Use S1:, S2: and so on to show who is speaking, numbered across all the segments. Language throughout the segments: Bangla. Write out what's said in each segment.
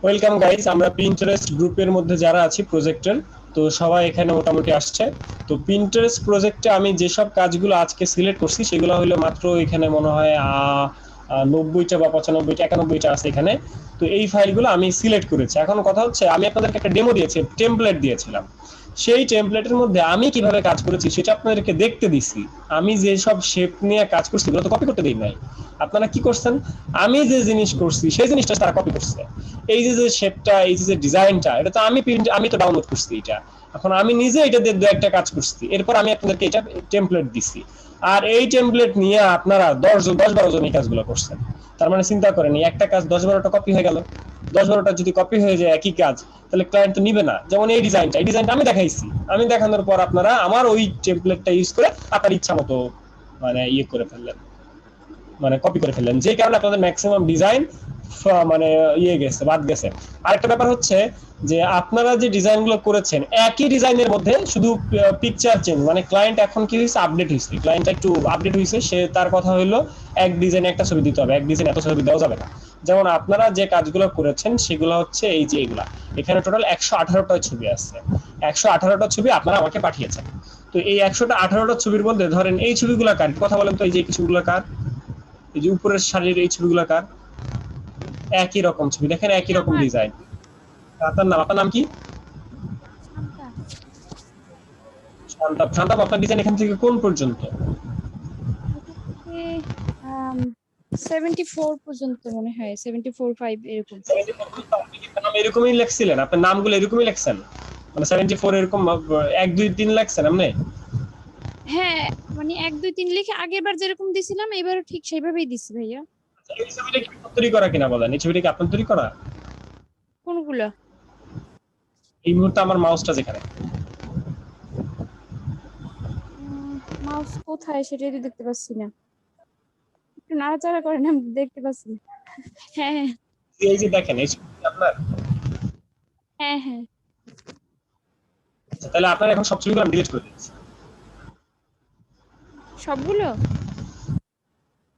S1: ওয়েলকাম গাইস, আমরা পিন্টারেস্ট গ্রুপের মধ্যে যারা আছি প্রজেক্টের, তো সবাই এখানে মোটামুটি আসছে। তো পিন্টারেস্ট প্রজেক্টে আমি যেসব কাজগুলো আজকে সিলেক্ট করছি সেগুলো হলো মাত্র এখানে মনে হয় 90টা বা 95টা 91টা আছে এখানে। তো এই ফাইলগুলো আমি সিলেক্ট করেছি। এখন কথা হচ্ছে, আমি আপনাদেরকে একটা ডেমো দিয়েছি, টেমপ্লেট দিয়েছিলাম। সেই টেমপ্লেটের মধ্যে আমি কিভাবে কাজ করেছি সেটা আপনাদেরকে দেখতে দিছি। আমি যে সব শেপ নিয়ে কাজ করছি ওগুলো তো কপি করতে দিই নাই। আপনারা কি করছেন, আমি যে জিনিস করছি সেই জিনিসটা তারা কপি করছে। এই যে যে শেপটা, এই যে ডিজাইনটা, এটা তো আমি তো ডাউনলোড করছি এটা। এখন আমি নিজে এটা দিয়ে দু একটা কাজ করছি, এরপর আমি আপনাদেরকে এটা টেমপ্লেট দিছি। আর এই টেমপ্লেট নিয়ে আপনারা 10-12 জন এই কাজগুলো করছেন। তার মানে চিন্তা করেন, একটা কাজ 10-12টা কপি হয়ে গেল। 10-12টা যদি কপি হয়ে যায় একই কাজ, তাহলে ক্লায়েন্ট তো নিবে না। যেমন এই ডিজাইনটা আমি দেখাইছি, আমি দেখানোর পর আপনারা আমার ওই টেমপ্লেটটা ইউজ করে আপনার ইচ্ছা মতো মানে ইয়ে করে ফেললেন, মানে কপি করে ফেললেন, যে কারণে আপনাদের ম্যাক্সিমাম ডিজাইন মানে ইয়ে গেছে, বাদ গেছে। আরেকটা ব্যাপার হচ্ছে যে আপনারা যে ডিজাইনগুলো করেছেন একই ডিজাইনের মধ্যে শুধু পিকচার চেঞ্জ, মানে ক্লায়েন্ট এখন কি হয়েছে, আপডেট হয়েছে, ক্লায়েন্ট একটু আপডেট হয়েছে, সে তার কথা হলো এক ডিজাইনে একটা ছবি দিতে হবে, এক ডিজাইন এত ছবি দেওয়া যাবে না। যেমন আপনারা যে কাজগুলো করেছেন সেগুলো হচ্ছে এই যে এগুলা, এখানে টোটাল 118টা ছবি আছে। 118টা ছবি আপনারা আমাকে পাঠিয়েছেন। তো এই 118টা ছবির মধ্যে ধরেন এই ছবিগুলো কার, কথা বলেন তো, এই যে ছবিগুলো কার, এই যে উপরের সারির এই ছবিগুলো কার? একই রকম ছবি, দেখেন একই রকম
S2: আমার
S1: ডিজাইন। আপনার নাম কি?
S2: শান্তা।
S1: শান্তা। শান্তা, আপনার ডিজাইন এখান থেকে কোন পর্যন্ত?
S2: এটা থেকে 74 পর্যন্ত মনে হয়, 74-5 এরকম।
S1: 74 পর্যন্ত আপনি কি নাম এরকমই লিখছিলেন? আপনার নামগুলো এরকমই লিখছেন, মানে 74 এরকম 1 2 3 লিখছেন আপনি?
S2: হ্যাঁ, মানে 1 2 3 লিখে আগেরবার যেরকম দিছিলাম এবারও ঠিক সেইভাবেই দিছি ভাইয়া।
S1: এই ছবিটা কি আপনার তৈরি করা কিনা বলেন, এই ছবিটা কি আপনার তৈরি করা?
S2: কোনগুলো?
S1: এই মুহূর্তে আমার মাউসটা যেখানে,
S2: মাউস কোথায় সেটাই তো দেখতে পাচ্ছি না। একটু নাড়াচাড়া করেন, আমি দেখতে পাচ্ছি না। হ্যাঁ হ্যাঁ
S1: এই যে দেখেন এই ছবিটা আপনার।
S2: হ্যাঁ হ্যাঁ।
S1: আচ্ছা, তাহলে আপনার এখন সব ছবিগুলো আমি ডিলিট করে দিচ্ছি।
S2: সবগুলো?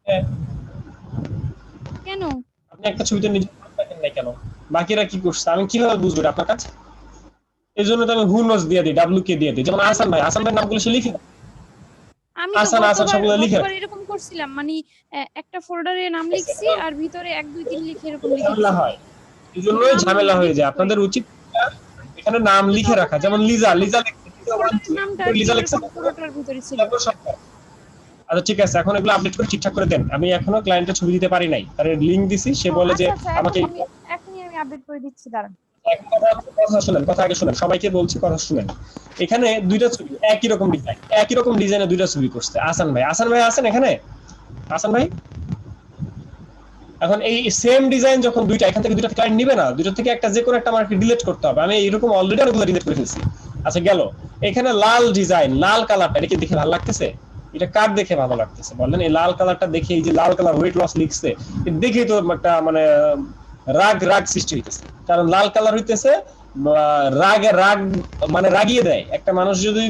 S1: হ্যাঁ,
S2: কেন?
S1: আপনি একটা ছবিতে নিজে দেখেন নাই কেন? বাকিরা কি করছে আমি কিভাবে বুঝবো এটা আপনার কাছে? এই জন্য তো আমি হু নোজ দিয়ে দিই, ডাব্লিউ কে দিয়ে দিই। যেমন
S2: আমি
S1: আসান ভাই নামগুলো সে লিখে,
S2: আমি তো
S1: আসান
S2: গতবার
S1: সবগুলো লিখে
S2: গতবার
S1: রাখে।
S2: এরকম করছিলাম, মানে একটা ফোল্ডারে নাম লিখছি আর ভিতরে 1 2 3 লিখে এরকম লিখে
S1: ঝামেলা
S2: দিছি।
S1: হয়, এই জন্যই
S2: নাম
S1: ঝামেলা হয়ে যায়।
S2: ডিলিট করে
S1: আপনাদের
S2: দিছি।
S1: উচিত এখানে নাম
S2: আমি তো
S1: লিখে রাখা,
S2: অবশ্যই
S1: যেমন
S2: আমি
S1: লিজা, লিজা লিখছে, লিজা ওয়ান
S2: ফোল্ডারের
S1: টু,
S2: নামটা আর কি
S1: লিজা লিখছে।
S2: ওরকম পুরোটার ভিতরে ছিল।
S1: আচ্ছা ঠিক আছে, এখন এগুলো আপডেট করে ঠিকঠাক করে দেন। আমি এখনো ক্লায়েন্টের ছবি দিতে পারি নাই, তার লিঙ্ক দিছি, সে
S2: ও
S1: বলে যে
S2: আচ্ছা আচ্ছা,
S1: আমাকে
S2: এখনই আমি আপডেট করে দিচ্ছি, দাঁড়ান।
S1: কথা শুনেন, কথা আগে শুনেন, সবাইকে বলছি কথা শুনেন। এখানে দুইটা ছবি একই রকম ডিজাইনে দুইটা ছবি করছে আসান ভাই আছেন এখানে? আসান ভাই, এখন এই সেম ডিজাইন যখন দুইটা, এখান থেকে দুইটা ক্লায়েন্ট নিবে না, দুইটা থেকে একটা যে কোনো একটা আমাকে ডিলিট করতে হবে। আমি এরকম অলরেডি অনেকগুলো ডিলিট করে ফেলছি। আচ্ছা গেল, এখানে লাল ডিজাইন, লাল কালারটা, এটা কি দেখে ভালো লাগতেছে? এটা কার দেখে ভালো লাগতেছে বলেন? এই লাল কালারটা দেখে, এই যে লাল কালার ওয়েট লস লিখছে, দেখেই তো একটা মানে রাগ রাগ সৃষ্টি হইতেছে। কারণ লাল কালার হইতেছে রাগ, মানে রাগিয়ে দেয়। একটা মানুষ যদি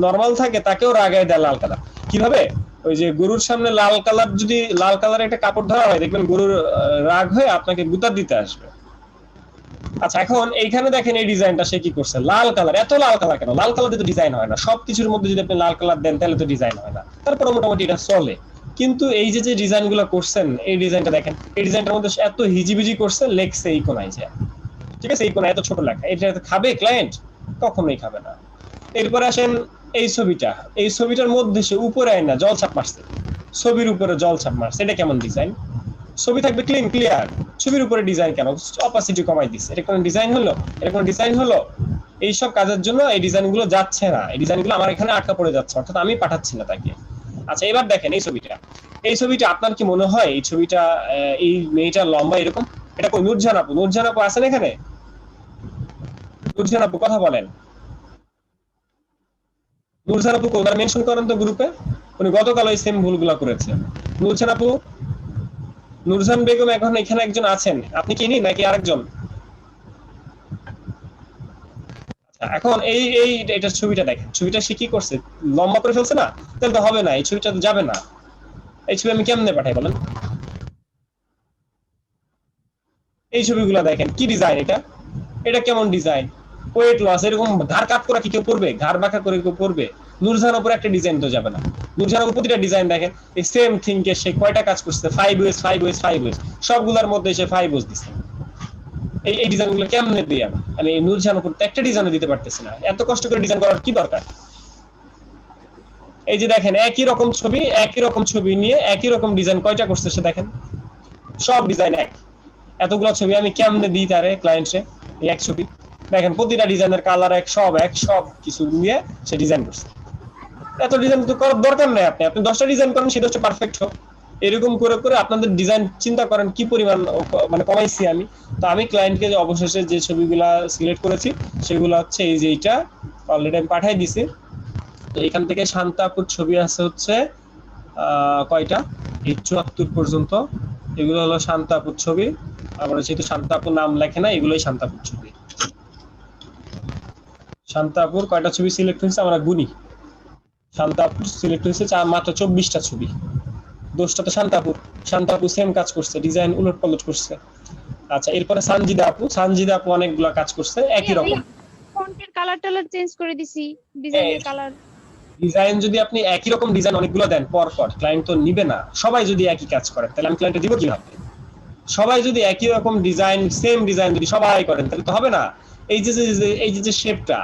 S1: নর্মাল থাকে তাকেও রাগায় দেয় লাল কালার। কিভাবে? ওই যে গরুর সামনে লাল কালার, যদি লাল কালার একটা কাপড় ধরা হয়, দেখবেন গরুর রাগ হয়ে আপনাকে গুতা দিতে আসবে। আচ্ছা, এখন এইখানে দেখেন এই ডিজাইনটা সে কি করছে, লাল কালার। এত লাল কালার কেন? লাল কালার দিয়ে তো ডিজাইন হয় না। সবকিছুর মধ্যে যদি আপনি লাল কালার দেন তাহলে তো ডিজাইন হয় না। তারপরে মোটামুটি এটা চলে। কিন্তু এই যে যে ডিজাইন গুলো করছেন, এই ডিজাইনটা দেখেন, এই ডিজাইনটার মধ্যে এত হিজিবিজি করছে, লেখছে এই কোনায় যে, ঠিক আছে, এই কোনায় এত ছোট লেখা, এটা খাবে ক্লায়েন্ট? কখনোই খাবে না। এরপরে আসেন এই ছবিটা, এই ছবিটার মধ্যে সে উপরে আয় না জল ছাপ মারছে, ছবির উপরে জল ছাপ মারছে, এটা কেমন ডিজাইন? ছবি থাকবে ক্লিন ক্লিয়ার, ছবির উপরে ডিজাইন কেন? অপাসিটি কমাই দিচ্ছে, এটা কোনো ডিজাইন হলো? এটা কোনো ডিজাইন হলো? এইসব কাজের জন্য এই ডিজাইনগুলো যাচ্ছে না, এই ডিজাইনগুলো আমার এখানে আটকা পড়ে যাচ্ছে, অর্থাৎ আমি পাঠাচ্ছি না তাকে। আচ্ছা এবার দেখেন এই ছবিটা, এই ছবিটা আপনার কি মনে হয় এই ছবিটা এই মেয়েটার লম্বা এরকম? এটা কই? নূরজান আপু আছেন এখানে? নূরজান আপু কথা বলেন। নূরজান আপু ওনার মেনশন করেন তো গ্রুপে, উনি গতকাল ওই সেম ভুলগুলা করেছে। নূরজান আপু, নূরজান বেগম এখন এখানে একজন আছেন, আপনি কি ইনি নাকি আরেকজন? এখন এই এই এটার ছবিটা দেখেন, ছবিটা সে কি করছে, লম্বা করে ফেলছে না? তাহলে তো হবে না, এই ছবিটা তো যাবে না। এই ছবি আমি কেমনে পাঠাই বলেন? এই ছবিগুলো দেখেন কি ডিজাইন, এটা এটা কেমন ডিজাইন, ওয়েট লস, এরকম ঘাড় কাট করা কি কেউ করবে, ঘাড় বাঁকা করে কেউ করবে? নূরজাহান উপরে একটা ডিজাইন তো যাবে না। নূরজাহান প্রতিটা ডিজাইন দেখেন এই সেম থিংকে সে কয়টা কাজ করছে, 5 ওয়েজ 5 ওয়েজ 5 ওয়েজ, সবগুলোর মধ্যে সে 5 ওয়েজ দিচ্ছে। এই ডিজাইনগুলো কেমনে দিই আমি নূরজাহান উপর একটা ডিজাইনও দিতে পারতেছি না, এত কষ্ট করে ডিজাইন করার কি দরকার? এই যে দেখেন একই রকম ছবি নিয়ে একই রকম ডিজাইন কয়টা করছে সে দেখেন, সব ডিজাইন এক। এতগুলো ছবি আমি কেমনে দিই তারে ক্লায়েন্টে? এই এক ছবি দেখেন প্রতিটা ডিজাইনের কালার এক সব কিছু নিয়ে সে ডিজাইন করছে। এত ডিজাইন তো করার দরকার নেই, আপনি আপনি 10টা ডিজাইন করেন, সেটা হচ্ছে পারফেক্ট হোক। এরকম করে করে আপনাদের ডিজাইন চিন্তা করেন কি পরিমাণ মানে কমাইছি আমি। তো আমি ক্লায়েন্টকে অবশেষে যে ছবিগুলা সিলেক্ট করেছি সেগুলো হচ্ছে এই যে এইটা অলরেডি আমি পাঠাই দিছি। তো এখান থেকে শান্তাপুর ছবি আছে হচ্ছে কয়টা, এই 74 পর্যন্ত। এগুলো হলো শান্তাপুর ছবি। আবার যেহেতু শান্তাপুর নাম লেখে না, এগুলোই শান্তাপুর ছবি। শান্তাপুর কয়টা ছবি সিলেক্ট হয়েছে আমরা গুনি। শান্তাপুর সিলেক্ট হয়েছে মাত্র 24টা ছবি। দোষটা তো শান্তাপুর সেম কাজ করছে, ডিজাইন উলট পালট করছে। আচ্ছা, এরপরে সানজিদা আপু অনেকগুলো কাজ করছে একই রকম।
S2: ফন্টের কালার টালার চেঞ্জ করে দিছি, ডিজাইনের কালার।
S1: ডিজাইন যদি আপনি একই রকম ডিজাইন অনেকগুলো দেন পর পর, ক্লায়েন্ট তো নিবে না। সবাই যদি একই কাজ করে তাহলে আমি ক্লায়েন্টে দিব কিভাবে? সবাই যদি একই রকম ডিজাইন সেম ডিজাইন যদি সবাই করেন তাহলে তো হবে না। এই যে শেপটা,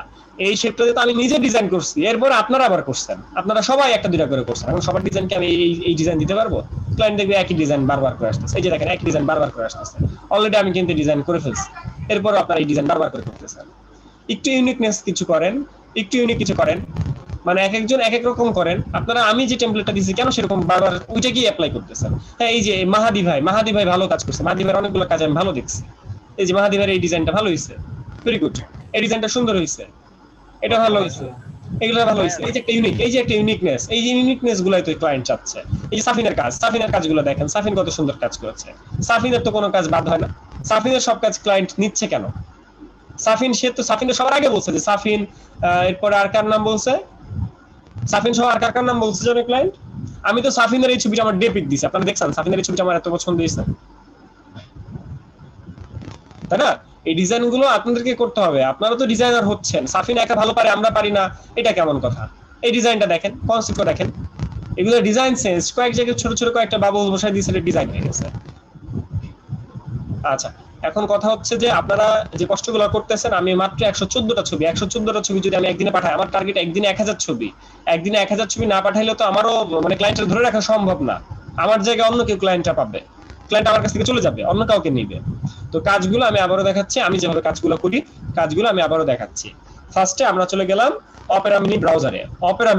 S1: এই শেপটা তো আমি নিজে ডিজাইন করছি, এরপর আপনারা আবার করছেন, আপনারা সবাই একটা দুইটা করে করছেন। এখন সবার ডিজাইনকে আমি এই ডিজাইন দিতে পারবো? ক্লায়েন্ট দেখবে একই ডিজাইন বারবার করে আসতেছে। এই যে দেখেন একই ডিজাইন বারবার করে আসতেছে, অলরেডি আমি কিন্তু ডিজাইন করে ফেলছি, এরপর আপনারা এই ডিজাইন বারবার করে করতেছেন। একটু ইউনিকনেস কিছু করেন, একটু ইউনিক কিছু করেন, মানে এক একজন এক এক রকম করেন। আপনারা আমি যে টেমপ্লেটটা দিচ্ছি কেন সেরকম বারবার ওইটাকেই অ্যাপ্লাই করতেছেন? হ্যাঁ, এই যে মাহাদি ভাই ভালো কাজ করছে, মাহাদি ভাইয়ের অনেকগুলো কাজ আমি ভালো দেখছি। এই যে মাহাদি ভাইয়ের এই ডিজাইনটা ভালো হয়েছে, ভেরি গুড, এই ডিজাইনটা সুন্দর হয়েছে, এটা ভালো হয়েছে, এগুলো ভালো হয়েছে। এই যে একটা ইউনিক, এই যে একটা ইউনিকনেস, এই যে ইউনিকনেস গুলাই তো ক্লায়েন্ট চাচ্ছে। এই যে সাফিনের কাজগুলো দেখেন, সাফিন কত সুন্দর কাজ করেছে। সাফিনের তো কোনো কাজ বাদ হয় না, সাফিনের সব কাজ ক্লায়েন্ট নিচ্ছে কেন? সাফিনের সবার আগে বলছে যে সাফিন, এরপরে আর কার নাম বলছে, সাফিন সহ আর কার নাম বলছে জানো ক্লায়েন্ট? আমি তো সাফিনের এই ছবিটা আমার ডেপিক দিছি, আপনারা দেখছেন সাফিনের এই ছবিটা আমার এত পছন্দ হয়েছে, তাই না? এই ডিজাইন গুলো আপনাদেরকে করতে হবে, আপনারা তো ডিজাইনার হচ্ছেন। সাফিন একা ভালো পারে, আমরা পারি না, এটা কেমন কথা? এই ডিজাইনটা দেখেন, কনসেপ্ট দেখেন, এগুলো ডিজাইন সেন্স, কয়েক জায়গায় ছোট ছোট কয়েকটা বাবল বসাই দিয়েছে, ডিজাইন হয়ে গেছে। আচ্ছা, এখন কথা হচ্ছে যে আপনারা যে কষ্টগুলো করতেছেন, আমি মাত্র 114টা ছবি যদি আমি একদিনে পাঠাই, আমার টার্গেট একদিনে 1000 ছবি। একদিনে 1000 ছবি না পাঠাইলে তো আমারও মানে ক্লায়েন্টের ধরে রাখা সম্ভব না। আমার জায়গায় অন্য কেউ ক্লায়েন্টটা পাবে, ক্লায়েন্ট আমার কাছ থেকে চলে যাবে, অন্য কাউকে নিবে। তো কাজগুলো আমি আবারও দেখাচ্ছি, আমি যেভাবে কাজগুলো করি কাজগুলো আমি আবারও দেখাচ্ছি। ফার্স্টে আমরা চলে গেলাম অপেরা মিনি ব্রাউজারে। অপেরা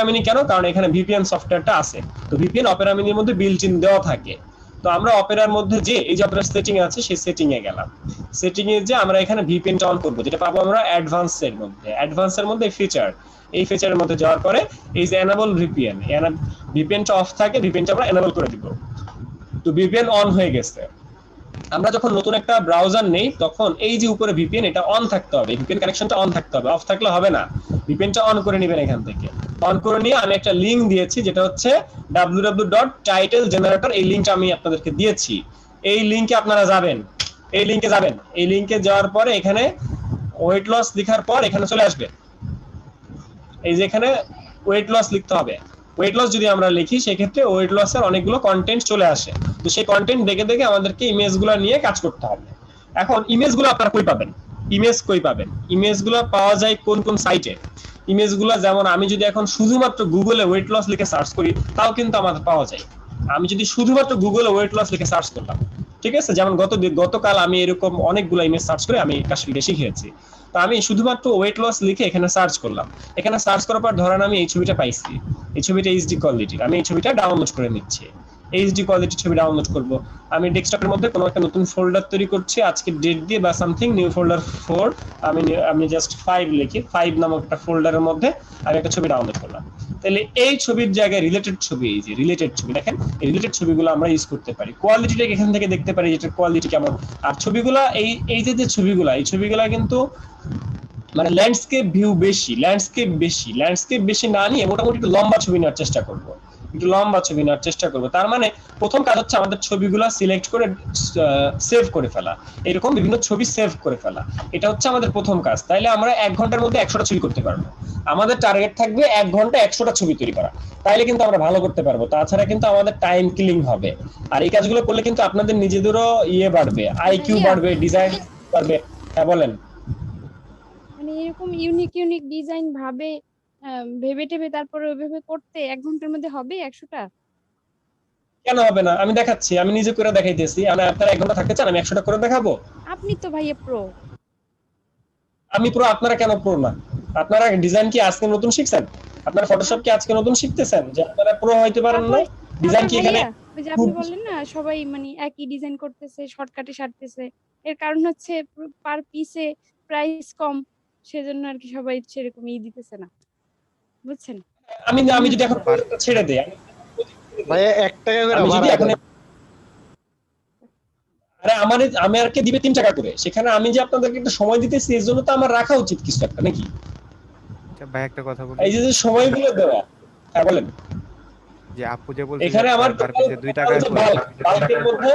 S1: মিনি কেন? কারণ এখানে ভিপিএন সফটওয়্যারটা আছে। তো ভিপিএন অপেরা মিনির মধ্যে বিল্ট ইন দেওয়া থাকে। তো আমরা অপেরার মধ্যে যে এই যে অপেরার সেটিং আছে সেই সেটিং এ গেলাম। সেটিং এ যে আমরা এখানে ভিপিএনটা অন করব, যেটা পাবো আমরা অ্যাডভান্সের মধ্যে এই ফিচারের মধ্যে যাওয়ার পরে এই যে এনাবল ভিপিএন, ভিপিএনটা অফ থাকে, ভিপিএনটা আমরা এনাবল করে দিব। তো ভিপিএন অন হয়ে গেছে। আমরা যখন নতুন একটা ব্রাউজার নেই তখন এই যে উপরে ভিপিএন, এটা অন থাকতে হবে, ভিপিএন কানেকশনটা অন থাকতে হবে, অফ থাকলে হবে না। ভিপিএনটা অন করে নেবেন, এখান থেকে অন করে নিয়ে আমি একটা লিংক দিয়েছি যেটা হচ্ছে www.titlegenerator, এই লিংকটা আমি আপনাদেরকে দিয়েছি। এই লিংকে আপনারা যাবেন, এই লিংকে যাওয়ার পরে এখানে ওয়েট লস লেখার পর এখানে চলে আসবে, এই যে এখানে ওয়েট লস লিখতে হবে। ওয়েট লস যদি আমরা লিখি সেক্ষেত্রে ওয়েট লসের অনেকগুলো কন্টেন্ট চলে আসে। তো সেই কন্টেন্ট দেখে দেখে আমাদেরকে ইমেজগুলো নিয়ে কাজ করতে হবে। এখন ইমেজগুলো আপনারা কই পাবেন? ইমেজগুলো পাওয়া যায় কোন কোন সাইটে? ইমেজগুলো যেমন আমি যদি এখন শুধুমাত্র গুগলে ওয়েট লস লিখে সার্চ করি তাও কিন্তু আমাদের পাওয়া যায়। আমি যদি শুধুমাত্র গুগলে ওয়েট লস লিখে সার্চ করলাম, ঠিক আছে, যেমন গতকাল আমি এরকম অনেকগুলো ইমেজ সার্চ করে আমি কাজটা শিখেছি। তো আমি শুধুমাত্র ওয়েট লস লিখে এখানে সার্চ করলাম। এখানে সার্চ করার পর ধরেন আমি এই ছবিটা পাইছি, এই ছবিটা এইচডি কোয়ালিটির, আমি এই ছবিটা ডাউনলোড করে নিচ্ছি। এইচডি কোয়ালিটির ছবি ডাউনলোড করব। আমি ডেস্কটপের মধ্যে কোনো একটা নতুন ফোল্ডার তৈরি করছি, আজকে ডেট দিয়ে বা সামথিং, নিউ ফোল্ডার 4, আমি জাস্ট 5 লিখি, 5 নামক একটা ফোল্ডারের মধ্যে আমি একটা ছবি ডাউনলোড করলাম। তাহলে এই ছবির জায়গায় রিলেটেড ছবি, এই যে রিলেটেড ছবি দেখেন, এই রিলেটেড ছবিগুলো আমরা ইউজ করতে পারি। কোয়ালিটিটা এখান থেকে দেখতে পারি, এটার কোয়ালিটি কেমন। আর ছবিগুলা এই যে ছবিগুলা, এই ছবিগুলা কিন্তু মানে ল্যান্ডস্কেপ বেশি না নিয়ে মোটামুটি একটু লম্বা ছবি নেওয়ার চেষ্টা করব। একটু লম্বা ছবি নেওয়ার চেষ্টা করব। তার মানে প্রথম কাজ হচ্ছে আমাদের ছবিগুলো সিলেক্ট করে সেভ করে ফেলা, এরকম বিভিন্ন ছবি সেভ করে ফেলা, এটা হচ্ছে আমাদের প্রথম কাজ। তাইলে আমরা 1 ঘন্টার মধ্যে 100টা ছবি করতে পারবো। আমাদের টার্গেট থাকবে 1 ঘন্টা 100টা ছবি তৈরি করা, তাইলে কিন্তু আমরা ভালো করতে পারবো। তাছাড়া কিন্তু আমাদের টাইম কিলিং হবে। আর এই কাজগুলো করলে কিন্তু আপনাদের নিজেদেরও ইয়ে বাড়বে, আইকিউ
S2: ভাইয়া
S1: বাড়বে, ডিজাইন বাড়বে। হ্যাঁ বলেন।
S2: মানে এরকম ইউনিক ইউনিক ডিজাইন ভাবে ভেবে টেবে তারপরে ওইভাবে করতে 1 ঘন্টার মধ্যে হবে 100টা?
S1: কেন হবে না? আমি দেখাচ্ছি, আমি নিজে করে দেখাইতেছি। আপনারা 1 ঘন্টা থাকতে চান আমি 100টা করে দেখাবো?
S2: আপনি তো ভাইয়া প্রো।
S1: আমি পুরো, আপনারা কেন প্রো না? আপনারা ডিজাইন কি আজকে নতুন শিখছেন? আপনারা ফটোশপ কি আজকে নতুন শিখতেছেন যে আপনারা প্রো হইতে পারেন না?
S2: তারপর
S1: ডিজাইন
S2: তারপর
S1: কি এখানে
S2: ভাইয়া ওই যে
S1: খুব
S2: আপনি বললেন না সবাই মানে একই ডিজাইন করতেছে, শর্টকাটে সারতেছে, এর কারণ হচ্ছে পার পিসে প্রাইস কম, সেজন্য আর কি সবাই সেরকম দিতেছে না, বুঝছেন?
S1: আমি
S2: আমার
S1: আমি
S2: মনে
S1: যদি
S2: হচ্ছে
S1: এখন
S2: তাই।
S1: প্রজেক্টটা ছেড়ে দেই,
S3: ভাইয়া 1 টাকা করে
S1: আমি যদি
S3: ভাড়া
S1: এখন
S3: দেন।
S1: আরে আমারকে দিবে 3 টাকা করে, সেখানে আমি যে আপনাদেরকে একটা সময় দিতেছি এর জন্য তো আমার রাখা উচিত কিছু একটা নাকি?
S4: আচ্ছা ভাই একটা কথা বলি,
S1: এই যে সময়গুলো দেওয়া। হ্যাঁ বলেন।
S4: যে আপু যে বলছে যে
S1: এখানে আমার
S4: পার পিসে 2 টাকা করে।
S1: বাল্কের মধ্যে,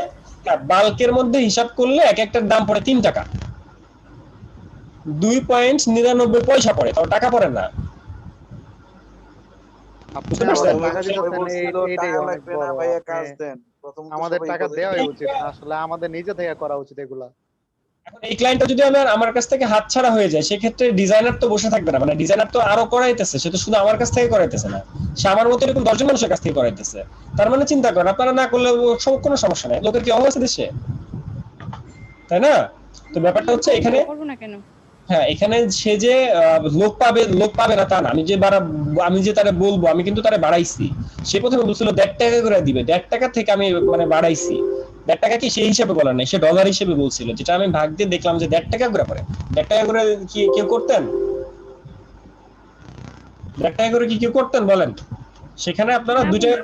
S1: বাল্কের মধ্যে হিসাব করলে এক একটার দাম পড়ে 3 টাকা, 2.99 পয়সা পড়ে, তাও টাকা পড়ে না।
S3: আপনি
S1: বুঝতে পারছেন?
S3: আমাদের টাকা দিতেছেন
S5: বলছিল
S3: এইটাই
S5: টাকা
S3: অনেক
S5: লাগবে না
S3: বড়।
S5: ভাইয়া,
S3: আপনি
S5: কাজ দেন। প্রথম তো
S3: আমাদের
S5: সবাই
S3: টাকা
S5: বলে
S3: দেওয়াই
S5: দিচ্ছে।
S3: উচিত না, আসলে আমাদের নিজে থেকে করা উচিত এগুলা।
S1: এখন এই ক্লায়েন্টটা যদি আমার কাছ থেকে হাতছাড়া হয়ে যায়, সেক্ষেত্রে ডিজাইনার তো বসে থাকবে না, মানে ডিজাইনার তো আরো করাইতেছে, সে তো শুধু আমার কাছ থেকে করাইতেছে না, সে আমার মতো এরকম 10 জন মানুষের কাছ থেকে করাইতেছে। তার মানে চিন্তা করেন, আপনারা না করলে কোনো সমস্যা নাই, লোকের কি অভাব আছে দেশে, তাই না? তো
S2: না
S1: ব্যাপারটা
S2: ভাইয়া
S1: হচ্ছে
S2: করবো
S1: এখানে,
S2: করবো না কেন?
S1: হ্যাঁ এখানে সে যে লোক পাবে না তা না। আমি যে তারে বলবো, আমি কিন্তু তারে বাড়াইছি। সে প্রথমে বলছিল 1.5 টাকা করে দিবে, 1.5 টাকা থেকে আমি মানে বাড়াইছি। 1.5 টাকা কি সেই হিসাবে বলা নাই, সে ডলার হিসেবে বলছিল, যেটা আমি ভাগ দিয়ে দেখলাম যে 1.5 টাকা করে পড়ে। 1.5 টাকা করে কি কেউ করতেন? 1.5 টাকা করে কি কেউ করতেন বলেন? সেখানে আপনারা
S2: না
S1: 2 টাকা
S2: ভাইয়া।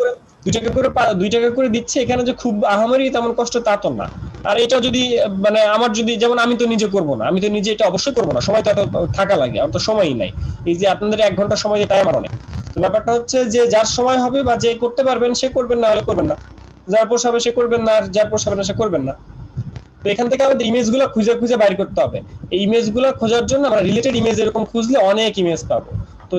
S1: করে 2 টাকা করে দিচ্ছে, এখানে যে খুব আহামরি তেমন কষ্ট তা তো না। আর এটা যদি মানে আমার যদি, যেমন আমি তো নিজে করব না, আমি তো নিজে এটা অবশ্যই করব না, সময় তো এত থাকা লাগে, আমার তো সময়ই নাই। এই যে আপনাদের 1 ঘন্টা সময় দিতে আমার অনেক। তো ব্যাপারটা হচ্ছে যে যার সময় হবে বা যে করতে পারবেন সে করবেন, না হলে করবেন না। যার পোষাবে সে করবেন না, আর যার পোষাবে না সে করবেন না। তো এখান থেকে আমাদের ইমেজগুলো খুঁজে খুঁজে বাইর করতে হবে। এই ইমেজগুলো খোঁজার জন্য আমরা রিলেটেড ইমেজ এরকম খুঁজলে অনেক ইমেজ পাবো। তো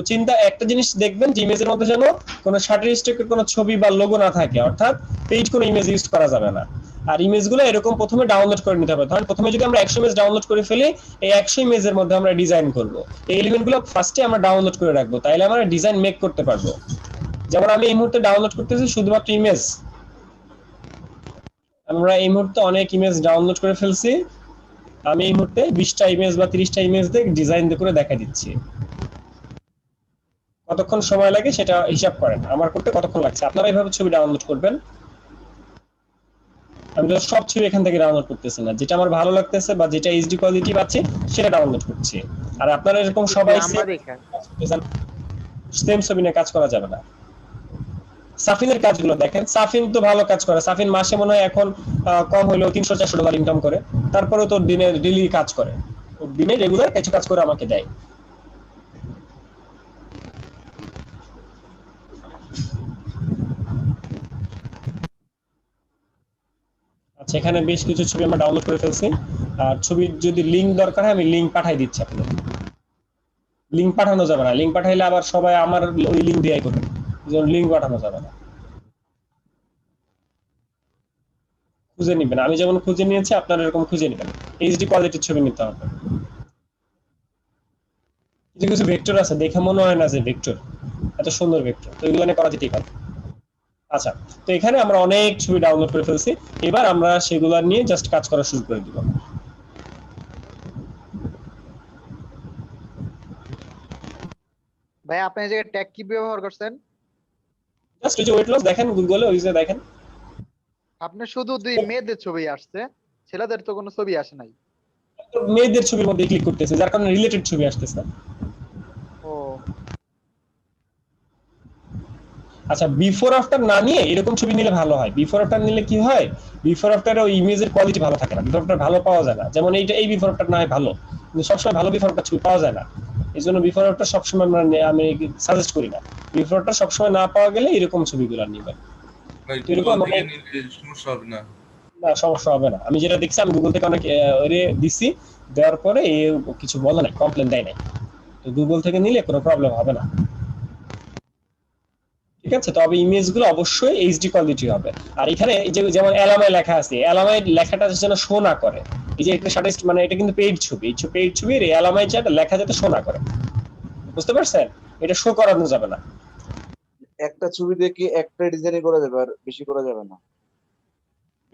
S1: একটা জিনিস দেখবেন যে ইমেজের মধ্যে যেন কোনো শাটারিস্টিকের কোনো ছবি বা লোগো না থাকে, অর্থাৎ পেইড কোনো ইমেজ ইউজ করা যাবে না। আর ইমেজগুলো এরকম প্রথমে ডাউনলোড করে নিতে হবে। ধরেন প্রথমে যদি আমরা 100 ইমেজ ডাউনলোড করে ফেলি, এই 100 ইমেজের মধ্যে আমরা ডিজাইন করব। এই এলিমেন্টগুলো ফার্স্টে আমরা ডাউনলোড করে রাখবো, তাইলে আমরা ডিজাইন মেক করতে পারবো। যেমন আমি এই মুহূর্তে ডাউনলোড করতেছি শুধুমাত্র ইমেজ, আমরা এই মুহূর্তে অনেক ইমেজ ডাউনলোড করে ফেলছি। আমি এই মুহূর্তে 20টা ইমেজ বা 30টা ইমেজ দিয়ে ডিজাইন করে দেখা দিচ্ছি। কতক্ষণ সময় লাগে সেটা হিসাব করেন, আমার করতে কতক্ষণ লাগছে। আপনারা এইভাবে ছবি ডাউনলোড করবেন। আমি তো সব ছবি এখান থেকে ডাউনলোড করতেছি না, যেটা আমার ভালো লাগতেছে বা যেটা এইচডি কোয়ালিটি পাচ্ছি সেটা ডাউনলোড করছি। আর আপনারা এরকম সবাই
S3: নাম্বার দেখা
S1: সেম ছবি নিয়ে কাজ করা যাবে না। সাফিনের কাজগুলো দেখেন, সাফিন তো ভালো কাজ করে। সাফিন মাসে মনে হয় এখন কম হইলেও $300-400 ইনকাম করে, তারপরেও তো দিনে ডেইলি কাজ করে, দিনে রেগুলার কিছু কাজ করে আমাকে দেয়। আচ্ছা, এখানে বেশ কিছু ছবি আমরা ডাউনলোড করে ফেলছি। আর ছবির যদি লিঙ্ক দরকার হয় আমি লিঙ্ক পাঠাই দিচ্ছি আপনাদের। লিঙ্ক পাঠানো যাবে না, লিঙ্ক পাঠাইলে আবার সবাই আমার ওই লিঙ্ক দিয়েই করবে, লিঙ্ক পাঠানো যাবে না। খুঁজে নিবেন, আমি যেমন খুঁজে নিয়েছি আপনারা এরকম খুঁজে নেবেন। এইচডি কোয়ালিটির ছবি নিতে হবে। কিছু কিছু ভেক্টর আছে দেখে মনে হয় না যে ভেক্টর, এত সুন্দর ভেক্টর, তো এগুলো নিয়ে করা যেতেই পারে। আচ্ছা, তো এখানে আমরা অনেক ছবি ডাউনলোড করে ফেলছি, এবার আমরা সেগুলো নিয়ে জাস্ট কাজ করা শুরু করে দিব।
S3: ভাই আপনি এই জায়গায় ট্যাগ কি ব্যবহার করছেন?
S1: জাস্ট ওই যে ওয়েট লস দেখেন গুগলে, ওই যে দেখেন।
S3: আপনি শুধু দুই মেয়েদের ছবি আসছে, ছেলেদের তো কোনো ছবি আসে নাই।
S1: মেয়েদের ছবির মধ্যে ক্লিক করতেছে, যার কারণে রিলেটেড ছবি আসতেছে।
S3: ও
S1: আচ্ছা, বিফোর আফটার না নিয়ে এরকম ছবি নিলে ভালো হয়। বিফোর আফটার নিলে কি হয়, বিফোর আফটারে ওই ইমেজের কোয়ালিটি ভালো থাকে না, বিফোর আফটার ভালো পাওয়া যায় না। যেমন এই বিফোর আফটার না হয় ভালো, কিন্তু সবসময় ভালো বিফোর আফটার ছবি পাওয়া যায় না। এই জন্য বিফোর আফটার সবসময় আমি সাজেস্ট করি না। বিফোর আফটার সবসময় না পাওয়া গেলে এরকম ছবিগুলো নিবেন।
S5: ভাই
S1: তো এরকম
S5: গুগল
S1: অনেক
S5: থেকে নিলে সমস্যা হবে না?
S1: না, সমস্যা হবে না। আমি যেটা দেখছি, আমি গুগল থেকে অনেক দিছি, দেওয়ার পরে কিছু বলে নাই, কমপ্লেন দেয় নাই। তো গুগল থেকে নিলে কোনো প্রবলেম হবে না। ঠিক আছে, তবে ইমেজগুলো অবশ্যই এইচডি কোয়ালিটি হবে। আর এখানে এই যে যেমন এলামাই লেখা আছে, এলামাই লেখাটা যেন শো না করে। এই যে এটা সাথে মানে এটা কিন্তু পেইড ছবি, এই পেইড ছবির এলামাই যেটা লেখা যাতে শো না করে, বুঝতে পারছেন? এটা শো করানো যাবে না।
S6: একটা ছবি দেখে একটা ডিজাইনই করা যাবে, আর বেশি করা যাবে না।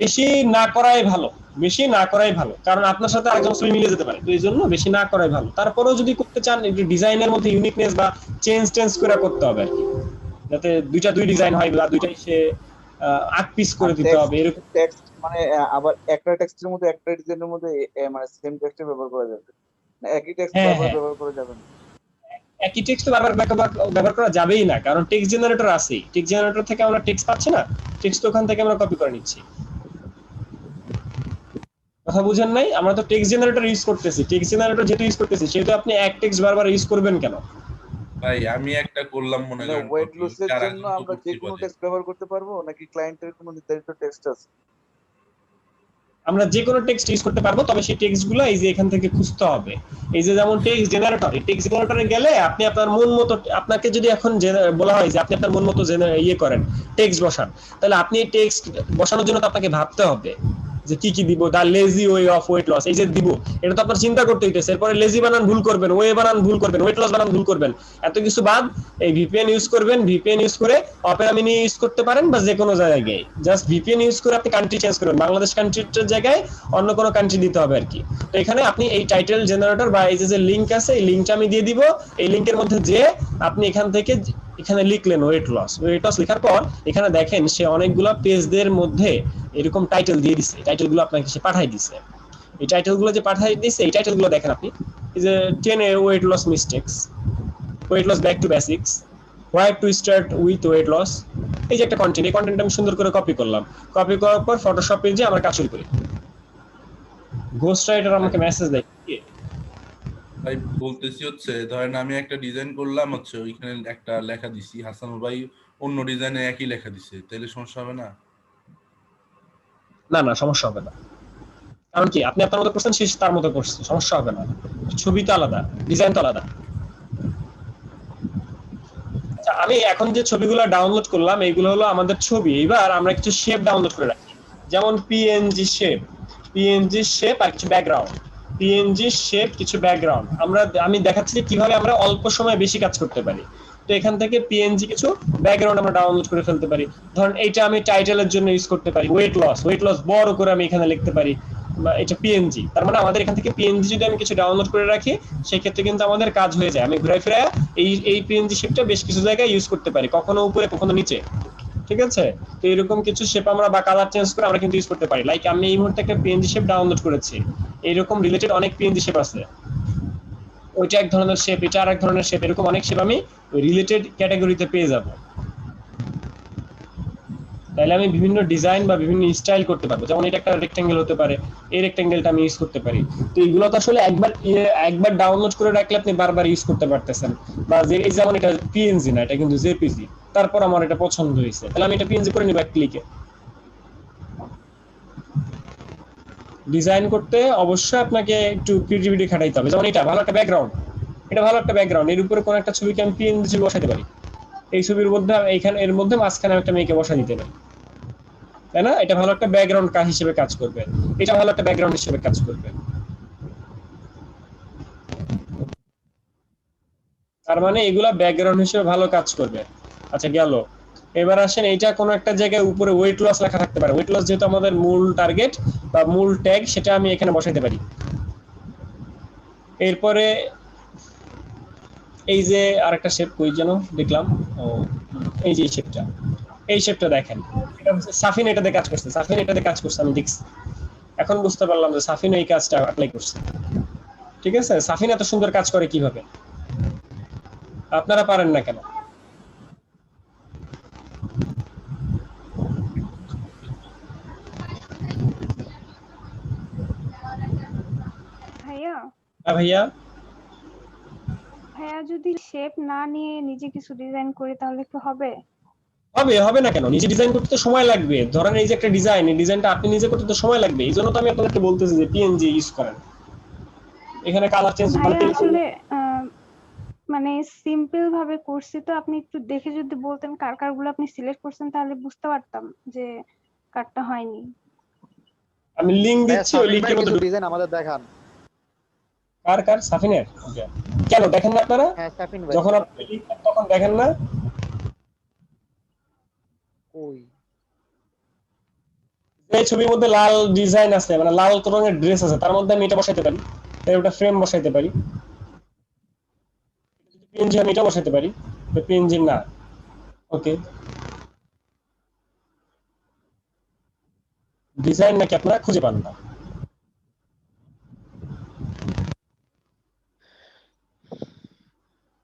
S1: বেশি না করাই ভালো, বেশি না করাই ভালো, কারণ আপনার সাথে আরেকজন ছবি মিলে যেতে পারে। তো এই জন্য বেশি না করাই ভালো। তারপরেও যদি করতে চান, একটু ডিজাইনের মধ্যে ইউনিকনেস বা চেঞ্জ করে করতে হবে আর কি, যাতে দুই ডিজাইন হয় বা দুইটাই সে আট পিস
S6: আর
S1: করে দিতে হবে এরকম।
S6: টেক্সট মানে আবার একটা টেক্সটের মধ্যে একটা ডিজাইনের মধ্যে মানে সেম টেক্সট ব্যবহার করা যাবে না, একই টেক্সট
S1: হ্যাঁ
S6: বারবার
S1: হ্যাঁ,
S6: ব্যবহার করা যাবে না।
S1: একই টেক্সট তো বারবার ব্যবহার করা যাবেই না, কারণ টেক্সট জেনারেটর আছেই। টেক্সট জেনারেটর থেকে আমরা টেক্সট পাচ্ছি না, টেক্সট তো ওখান থেকে আমরা কপি করে নিচ্ছি। কথা বুঝেন নাই? আমরা তো টেক্সট জেনারেটর ইউজ করতেছি। টেক্সট জেনারেটর যেহেতু ইউজ করতেছি, সেহেতু আপনি এক টেক্সট বারবার ইউজ করবেন কেন?
S5: ভাই আমি একটা করলাম মনে
S6: মানে
S5: করেন
S6: ওয়েট
S5: কপি,
S6: লসের
S5: আর
S6: জন্য
S5: একজন তো
S6: আমরা যে
S5: করতে
S6: কোনো
S5: পারে।
S6: টেক্সট ব্যবহার করতে পারবো, নাকি ক্লায়েন্টের কোনো নির্ধারিত টেক্সট আছে?
S1: আমরা যে কোনো টেক্সট ইউজ করতে পারবো, তবে সেই টেক্সটগুলো এই যে এখান থেকে খুঁজতে হবে। এই যে যেমন টেক্সট জেনারেটর, এই টেক্সট জেনারেটরে গেলে আপনি আপনার মন মতো, আপনাকে যদি এখন বলা হয় যে আপনি আপনার মন মতো ইয়ে করেন, টেক্সট বসান, তাহলে আপনি এই টেক্সট বসানোর জন্য তো আপনাকে ভাবতে হবে যে কি কি দিব। The lazy way of weight loss, এই যে দিব, এটা তো আপনার চিন্তা করতে হইতেছে। এরপরে লেজি বানান ভুল করবেন, ওয়ে বানান ভুল করবেন, ওয়েট লস বানান ভুল করবেন, এত কিছু বাদ এই ভিপিএন ইউজ করবেন। ভিপিএন ইউজ করে অপেরা মিনি ইউজ করতে পারেন, বা যে কোনো জায়গায় জাস্ট ভিপিএন ইউজ করে আপনি কান্ট্রি চেঞ্জ করবেন। বাংলাদেশ কান্ট্রির জায়গায় অন্য কোনো কান্ট্রি দিতে হবে আর কি। তো এখানে আপনি এই টাইটেল জেনারেটর বা এই যে লিঙ্ক আছে, এই লিঙ্কটা আমি দিয়ে দিব। এই লিঙ্কের মধ্যে যে আপনি এখান থেকে এখানে লিখলেন ওয়েট লস লেখার পর এখানে দেখেন সে অনেকগুলো পেজদের মধ্যে এরকম টাইটেল দিয়ে দিচ্ছে। টাইটেলগুলো আপনাকে সে পাঠাই দিচ্ছে। এই টাইটেলগুলো যে পাঠাই দিচ্ছে, এই টাইটেলগুলো দেখেন আপনি, এই যে 10 weight loss mistakes, weight loss back to basics, why to start with weight loss. এই যে একটা কন্টেন্ট, এই কন্টেন্ট আমি সুন্দর করে কপি করলাম। কপি করার পর ফটোশপে যে আমরা কাজ শুরু করি। ঘোস্ট রাইটার আমাকে মেসেজ দেয়,
S5: ভাই বলতেছি হচ্ছে, ধরেন আমি একটা ডিজাইন করলাম হচ্ছে, ওইখানে একটা লেখা দিছি, হাসান ভাই অন্য ডিজাইনে একই লেখা দিছে, তাহলে সমস্যা হবে না?
S1: না না, সমস্যা হবে না। কারণ কি, আপনি আপনার মতো করছেন, সে তার মতো করছে, সমস্যা হবে না। ছবি তো আলাদা, ডিজাইন তো আলাদা। আচ্ছা, আমি এখন যে ছবিগুলো ডাউনলোড করলাম, এইগুলো হলো আমাদের ছবি। এবার আমরা কিছু শেপ ডাউনলোড করে রাখি, যেমন পিএনজি শেপ, আর কিছু ব্যাকগ্রাউন্ড। পিএনজি শেপ, কিছু ব্যাকগ্রাউন্ড আমি দেখাচ্ছি যে কিভাবে আমরা অল্প সময় বেশি কাজ করতে পারি। তো এখান থেকে পিএনজি কিছু ব্যাকগ্রাউন্ড আমরা ডাউনলোড করে ফেলতে পারি। ধরুন এইটা আমি টাইটেলের জন্য ইউজ করতে পারি, ওয়েট লস বড় করে আমি এখানে লিখতে পারি। এটা পিএনজি, তার মানে আমাদের এখান থেকে পিএনজি যদি আমি কিছু ডাউনলোড করে রাখি, সেক্ষেত্রে কিন্তু আমাদের কাজ হয়ে যায়। আমি ঘুরে ফিরে এই পিএনজি শেপটা বেশ কিছু জায়গায় ইউজ করতে পারি, কখনো উপরে কখনো নিচে। ঠিক আছে, তো এরকম কিছু শেপ আমরা বা কালার চেঞ্জ করে আমরা কিন্তু ইউজ করতে পারি। লাইক আমি এই মুহূর্তে একটা পিএনজি শেপ ডাউনলোড করেছি, এইরকম রিলেটেড অনেক পিএনজি শেপ আছে। ওইটা এক ধরনের শেপ, এটা আরেক ধরনের শেপ, এরকম অনেক শেপ আমি রিলেটেড ক্যাটাগরিতে পেয়ে যাব। তাহলে আমি বিভিন্ন ডিজাইন বা বিভিন্ন স্টাইল করতে পারবো। যেমন এটা একটা রেক্টেঙ্গেল হতে পারে, এই রেক্টেঙ্গেলটা আমি ইউজ করতে পারি। তো এইগুলো তো আসলে একবার ডাউনলোড করে রাখলে আপনি বারবার ইউজ করতে পারতেছেন। বা যে এই যেমন এটা পিএনজি না, এটা কিন্তু জেপিজি, তারপর আমার এটা পছন্দ হয়েছে, তাহলে আমি এটা পিএনজি করে নিব এক ক্লিকে। ডিজাইন করতে অবশ্যই আপনাকে একটু ক্রিয়েটিভিটি খাটাইতে হবে। যেমন এটা ভালো একটা ব্যাকগ্রাউন্ড, এর উপরে কোন একটা ছবিকে আমি পিএনজি ছবি বসাতে পারি। এই ছবির মধ্যে এইখানে এর মধ্যে মাঝখানে একটা মেয়েকে বসা দিতে পারি, তাই না? এটা ভালো একটা ব্যাকগ্রাউন্ড হিসেবে কাজ করবে, এটা ভালো একটা ব্যাকগ্রাউন্ড হিসেবে কাজ করবে। তার মানে এগুলা ব্যাকগ্রাউন্ড হিসেবে ভালো কাজ করবে। আচ্ছা, গেল। এবার আসেন, এইটা কোনো একটা জায়গায় উপরে ওয়েট লস লেখা থাকতে পারে। ওয়েট লস যেহেতু আমাদের মূল টার্গেট বা মূল ট্যাগ, সেটা আমি এখানে বসাইতে পারি। এরপরে এই যে আরেকটা শেপ কই যেন দেখলাম, ও এই যে এই শেপটা দেখেন, এটা হচ্ছে সাফিন এটাতে কাজ করছে, আমি দেখছি। এখন বুঝতে পারলাম যে সাফিন এই কাজটা অ্যাপ্লাই করছে। ঠিক আছে, সাফিন এত সুন্দর কাজ করে কিভাবে, আপনারা পারেন না কেন?
S2: ভাইয়া
S1: ভাইয়া,
S7: ভাইয়া যদি শেপ না নিয়ে নিজে কিছু ডিজাইন করি তাহলে কি হবে?
S1: হবে না কেন? নিজে ডিজাইন করতে তো সময় লাগবে। ধরেন এই যে একটা ডিজাইন, এই ডিজাইনটা আপনি নিজে করতে তো সময় লাগবে। এই জন্য তো আমি আপনাদেরকে বলতেছি যে পিএনজি ইউজ করেন। এখানে কালার চেঞ্জ মানে
S7: ভাইয়া আসলে মানে সিম্পল ভাবে করছি, তো আপনি একটু দেখে যদি বলতেন কার কার গুলো আপনি সিলেক্ট করছেন তাহলে বুঝতে পারতাম যে কারটা হয়নি।
S1: আমি লিংক
S3: ভাইয়া
S1: দিচ্ছি, ওই
S3: সাফিন
S1: লিংকের
S3: ভাইয়ের
S1: মধ্যে
S3: কিছু ডিজাইন আমাদের দেখান।
S1: কার সাফিনের? কেন দেখেন না আপনারা?
S3: হ্যাঁ সাফিন ভাই।
S1: যখন আপনি লিখেন তখন দেখেন না?
S3: কই?
S1: এই ছবির মধ্যে লাল ডিজাইন আছে, মানে লাল রঙের ড্রেস আছে, তার মধ্যে আমি এটা বসাইতে পারি, এর একটা ফ্রেম বসাইতে পারি। পিএনজি আমি এটা বসাইতে পারি, পিএনজি না। ওকে, ডিজাইন নাকি আপনারা খুঁজে পান না?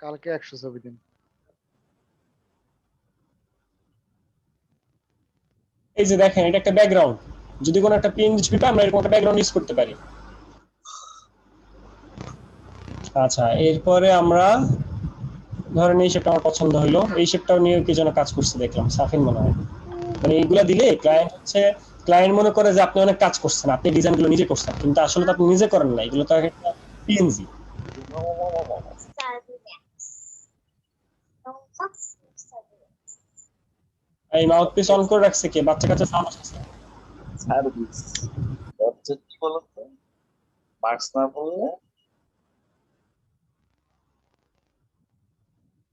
S3: কালকে 100 ছবি দিন।
S1: এই যে দেখেন, এটা একটা ব্যাকগ্রাউন্ড। যদি কোনো একটা পিএনজি ছবি পাই, আমরা এরকম একটা ব্যাকগ্রাউন্ড ইউজ করতে পারি। আচ্ছা, এরপরে আমরা ধরেন এই শেপটা আমার পছন্দ হলো, এই শেপটাও নিয়ে কি যেন কাজ করছে দেখলাম, সাফিন মনে হয়। মানে এইগুলা দিলে ক্লায়েন্ট মনে করে যে আপনি অনেক কাজ করছেন, আপনি ডিজাইন গুলো নিজে করছেন, কিন্তু আসলে তো আপনি নিজে করেন না, এগুলো তো একটা পিএনজি। এই মাউথপিস অন করে রাখছে কে? বাচ্চা কাচ্চা সাউন্ড আসছে।
S6: সার্ভিস হচ্ছে কি বলতো, মার্কস না বললে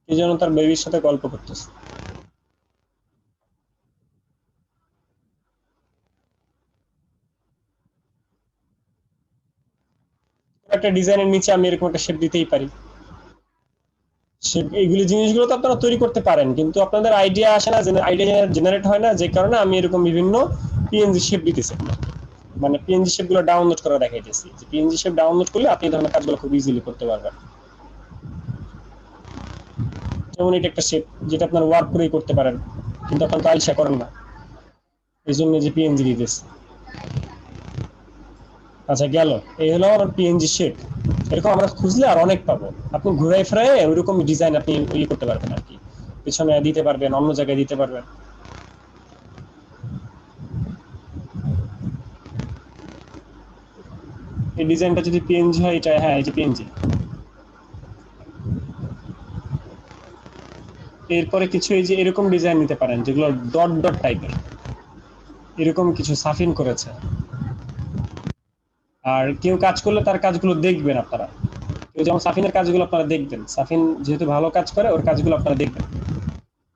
S1: কি যেন তার বেবির সাথে গল্প করতেছে। একটা ডিজাইনের নিচে আমি এরকম একটা শেপ দিতেই পারি। এইগুলি জিনিসগুলো তো আপনারা তৈরি করতে পারেন, কিন্তু আপনাদের আইডিয়া আসে না, আইডিয়া জেনারেট হয় না, যে কারণে আমি এরকম বিভিন্ন পিএনজি শেপ দিতেছি। মানে পিএনজি শেপ গুলো ডাউনলোড করে দেখাইতেছি, যে পিএনজি শেপ ডাউনলোড করলে আপনি এই ধরনের কাজগুলো খুব ইজিলি করতে পারবেন। যেমন এটা একটা শেপ, যেটা আপনার ওয়ার্ক করেই করতে পারেন, কিন্তু আপনার তো আইসা করেন না, এই জন্য যে পিএনজি দিতেছে। আচ্ছা গেল, এই হলো আমার পিএনজি শেপ। এরকম আমরা খুঁজলে আর অনেক পাবো। আপনি ঘুরাই ফিরাই ওইরকম ডিজাইন আপনি ইয়ে করতে পারবেন আর কি, পিছনে দিতে পারবেন, অন্য জায়গায় দিতে পারবেন। এই ডিজাইনটা যদি পিএনজি হয়, এটা হ্যাঁ এই যে পিএনজি। এরপরে কিছু এই যে এরকম ডিজাইন নিতে পারেন, যেগুলো ডট ডট টাইপের, এরকম কিছু সাফিন করেছে। আর কেউ কাজ করলে তার কাজগুলো দেখবেন আপনারা, কেউ যেমন সাফিনের কাজগুলো আপনারা দেখবেন, সাফিন যেহেতু ভালো কাজ করে ওর কাজগুলো আপনারা দেখবেন।